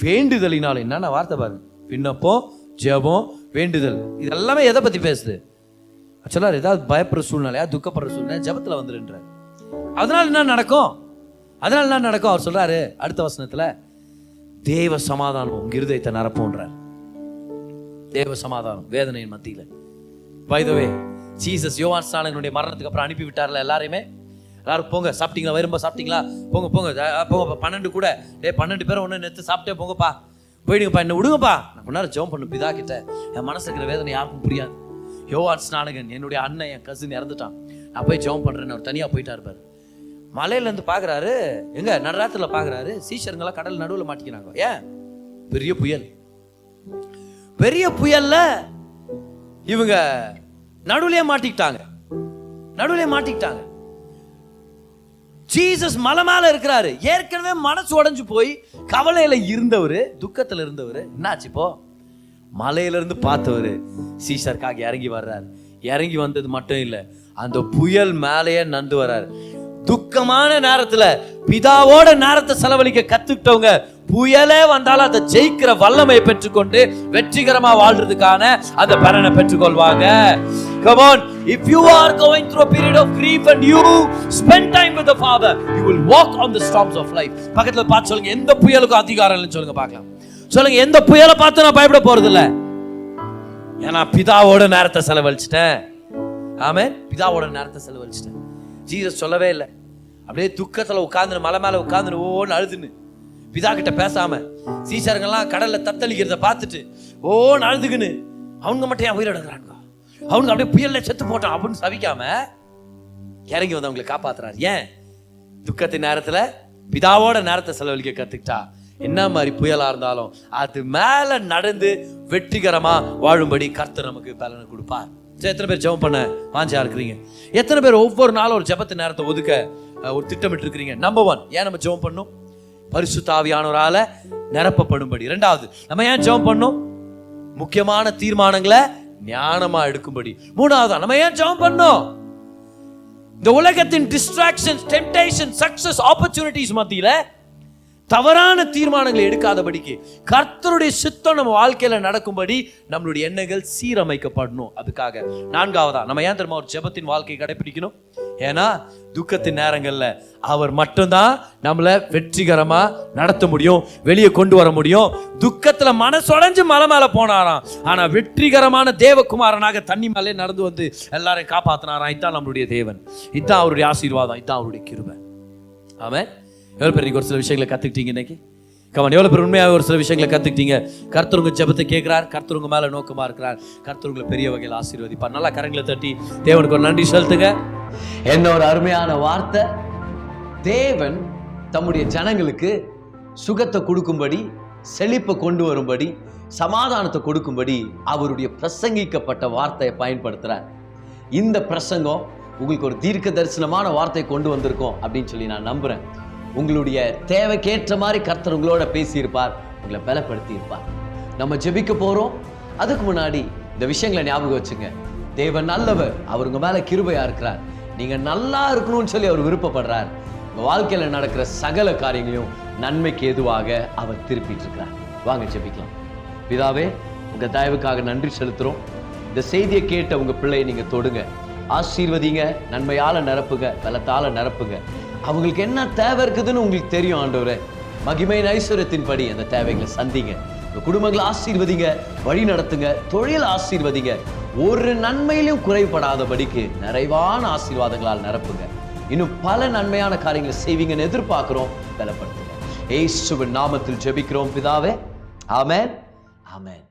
வேண்டுதலினாலும். என்னென்ன வார்த்தை பாருங்க, விண்ணப்பம், ஜெபம், வேண்டுதல், இது எல்லாமே எதை பத்தி பேசுது? சொல்லாரு, ஏதாவது பயப்படுற சூழ்நிலையா, துக்கப்படுற சூழ்நிலை, ஜெபத்துல வந்துருன்ற. அதனால என்ன நடக்கும்? அவர் சொல்றாரு அடுத்த வசனத்துல, தேவ சமாதானம் உங்க இருதயத்தை நிரப்புன்றார். தேவ சமாதானம் வேதனையின் மத்தியில. பை தி வே, ஜீசஸ் யோவான் ஸ்நானகனுடைய மரணத்துக்கு அப்புறம் அனுப்பி விட்டார்ல எல்லாரையுமே, எல்லாரும் போங்க, சாப்பிட்டீங்களா, வரும்பா சாப்பிட்டீங்களா, போங்க 12 கூட, 12 பேரை ஒன்று நேற்று சாப்பிட்டே போங்கப்பா, போயிடுங்கப்பா, என்ன விடுங்கப்பா, நான் கொண்டாரு ஜெபம் பண்ணு பிதா கிட்ட, என் மனசு இருக்கிற வேதனை யாருக்கும் புரியாது. யோவான் ஸ்நானகன் என்னுடைய அண்ணன், என் கசின் இறந்துட்டான், நான் போய் ஜெபம் பண்றேன்னு அவர் தனியா போயிட்டா இருப்பாரு. மலையிலேருந்து பார்க்குறாரு, எங்க நடுராத்திரில் பார்க்குறாரு, சீஷருங்கெல்லாம் கடல் நடுவில் மாட்டிக்கிறாங்க. ஏன்? பெரிய புயல், பெரிய புயல்ல இவங்க நடுவுலயே மாட்டிக்கிட்டாங்க. ஜீசஸ் மலை மேல இருக்கிறாரு. ஏற்கனவே மனசு உடைஞ்சு போய் கவலையில இருந்தவரு, துக்கத்துல இருந்தவரு என்னாச்சு இப்போ? மலையில இருந்து பார்த்தவரு சீஷருக்காக இறங்கி வர்றாரு. இறங்கி வந்தது மட்டும் இல்ல, அந்த புயல் மேலேயே நந்து வர்றாரு. துக்கமான நேரத்துல பிதாவோட நேரத்தை செலவழிக்க கத்துக்கிட்டவங்க புயலே வந்தாலும் அதை ஜெயிக்கிற வல்லமையை பெற்றுக்கொண்டு வெற்றிகரமா வாழ்றதுக்கான அந்த பலனை பெற்றுக்கொள்வாங்க. Come on, if you are going through a period of grief and you spend time with the Father, you will walk on the storms of life. பக்கத்துல பார்த்து சொல்லுங்க, எந்த புயலுக்கும் அதிகாரம் இல்லைன்னு சொல்லுங்க பார்க்கலாம். சொல்லுங்க, எந்த புயலை பார்த்து நான் பயப்பட போறது இல்ல, ஏன்னா பிதாவோட நேரத்தை செலவழிச்சிட்டேன். ஆமென். பிதாவோட நேரத்தை செலவழிச்சிட்டேன். ஜீசஸ் சொல்லவே இல்லை, அப்படியே துக்கத்துல உட்கார்ந்து மலை மேல உட்கார்ந்து ஓன்னு அழுதுன்னு, பிதா கிட்ட பேசாம, சீசருங்கெல்லாம் கடல்ல தத்தளிக்கிறத பார்த்துட்டு ஓன்னு அழுதுக்குன்னு, அவங்க மட்டும் ஏன் உயிரிழக்கிறாங்க, அவங்க அப்படியே புயல்ல செத்து போட்டான் அப்படின்னு சபிக்காம இறங்கி வந்து அவங்களை காப்பாத்துறாரு. ஏன்? துக்கத்தின் நேரத்துல பிதாவோட நேரத்தை செலவழிக்க கத்துக்கிட்டா என்ன மாதிரி புயலா இருந்தாலும் அது மேல நடந்து வெற்றிகரமா வாழும்படி கர்த்தர் நமக்கு பலனை கொடுப்பார். எத்தனை பேர் ஜெபம் பண்ண வாஞ்சா இருக்கிறீங்க? எத்தனை பேர் ஒவ்வொரு நாளும் ஒரு ஜெபத்து நேரத்தை ஒதுக்க ஒரு திட்டமிட்டு இருக்கிறீங்க? நம்பர் 1, ஏன் நம்ம ஜெபம் பண்ணணும்? பரிசுத்த ஆவியானவரால நிரப்பப்படும்படி. 2வது, நம்ம ஏன் ஜெபம் பண்ணணும்? முக்கியமான தீர்மானங்களை ஞானமா எடுக்கும்படி. 3வது, நம்ம ஏன் ஜெபம் பண்ணணும்? இந்த உலகத்தின் டிஸ்ட்ராக்ஷன்ஸ், டெம்ப்டேஷன், சக்சஸ், ஆப்பர்ச்சுனிட்டிஸ் மத்தியில தவறான தீர்மானங்களை எடுக்காதபடிக்கு கர்த்தருடைய சித்தம் நம்ம வாழ்க்கையில நடக்கும்படி நம்மளுடைய எண்ணங்கள் சீரமைக்கப்படணும். அதுக்காக 4வதா, நம்ம ஏன் தெரியுமா ஒரு ஜெபத்தின் வாழ்க்கையை கடைபிடிக்கணும்? ஏன்னா துக்கத்தின் நேரங்கள்ல அவர் மட்டும்தான் நம்மளை வெற்றிகரமா நடத்த முடியும், வெளியே கொண்டு வர முடியும். துக்கத்துல மனசுடைஞ்சு மலை மேல போனாராம், ஆனா வெற்றிகரமான தேவகுமாரனாக தண்ணி மேலே நடந்து வந்து எல்லாரையும் காப்பாத்தினாராம். இதுதான் நம்மளுடைய தேவன், இதுதான் அவருடைய ஆசீர்வாதம், இதுதான் அவருடைய கிருபை. ஆமென். எவ்வளவு பேர் ஒரு சில விஷயங்களை கத்துக்கிட்டீங்க இன்னைக்கு? கவனம். எவ்வளவு பேர் உண்மையாக ஒரு சில விஷயங்களை கத்துக்கிட்டீங்க? கர்த்தர் உங்க ஜெபத்தை கேட்கிறார், கர்த்தர் உங்க மேல நோக்கமா இருக்கிறார், கர்த்தர் உங்களை பெரிய வகையில் ஆசீர்வதிப்பார். நல்லா கரங்களை தட்டி தேவனுக்கு ஒரு நன்றி செலுத்துங்க. என்ன ஒரு அருமையான வார்த்தை! தேவன் தம்முடைய ஜனங்களுக்கு சுகத்தை கொடுக்கும்படி, செழிப்பை கொண்டு வரும்படி, சமாதானத்தை கொடுக்கும்படி அவருடைய பிரசங்கிக்கப்பட்ட வார்த்தையை பயன்படுத்துறார். இந்த பிரசங்கம் உங்களுக்கு ஒரு தீர்க்க தரிசனமான வார்த்தையை கொண்டு வந்திருக்கோம் அப்படின்னு சொல்லி நான் நம்புறேன். உங்களுடைய தேவைக்கேற்ற மாதிரி கர்த்தர் உங்களோட பேசியிருப்பார், உங்களை பலப்படுத்தி இருப்பார். நம்ம ஜெபிக்க போறோம். அதுக்கு முன்னாடி இந்த விஷயங்களை ஞாபகம் வச்சுங்க. தேவன் நல்லவர், அவர் உங்க மேல கிருபையா இருக்கிறார். நீங்க நல்லா இருக்கணும்னு சொல்லி அவர் விருப்பப்படுறார். உங்க வாழ்க்கையில நடக்கிற சகல காரியங்களையும் நன்மைக்கு ஏதுவாக அவர் திருப்பிட்டு இருக்கிறார். வாங்க ஜெபிக்கலாம். பிதாவே, உங்க தயவுக்காக நன்றி செலுத்துறோம். இந்த செய்தியை கேட்ட உங்க பிள்ளையை நீங்க தொடுங்க, ஆசீர்வதிங்க, நன்மையால நிரப்புங்க, பலத்தால நிரப்புங்க. அவங்களுக்கு என்ன தேவை இருக்குதுன்னு உங்களுக்கு தெரியும் ஆண்டவரே. மகிமையின் ஐஸ்வர்யத்தின்படி அந்த தேவைகளை சந்திங்க. குடும்பங்களை ஆசீர்வதிங்க, வழி நடத்துங்க, தொழில் ஆசீர்வதிங்க. ஒரு நன்மையிலும் குறைபடாதபடிக்கு நிறைவான ஆசீர்வாதங்களால் நிரப்புங்க. இன்னும் பல நன்மையான காரியங்களை செய்வீங்கன்னு எதிர்பார்க்கிறோம். பலப்படுத்துங்க. இயேசுவின் நாமத்தில் ஜெபிக்கிறோம் பிதாவே. ஆமென், ஆமென்.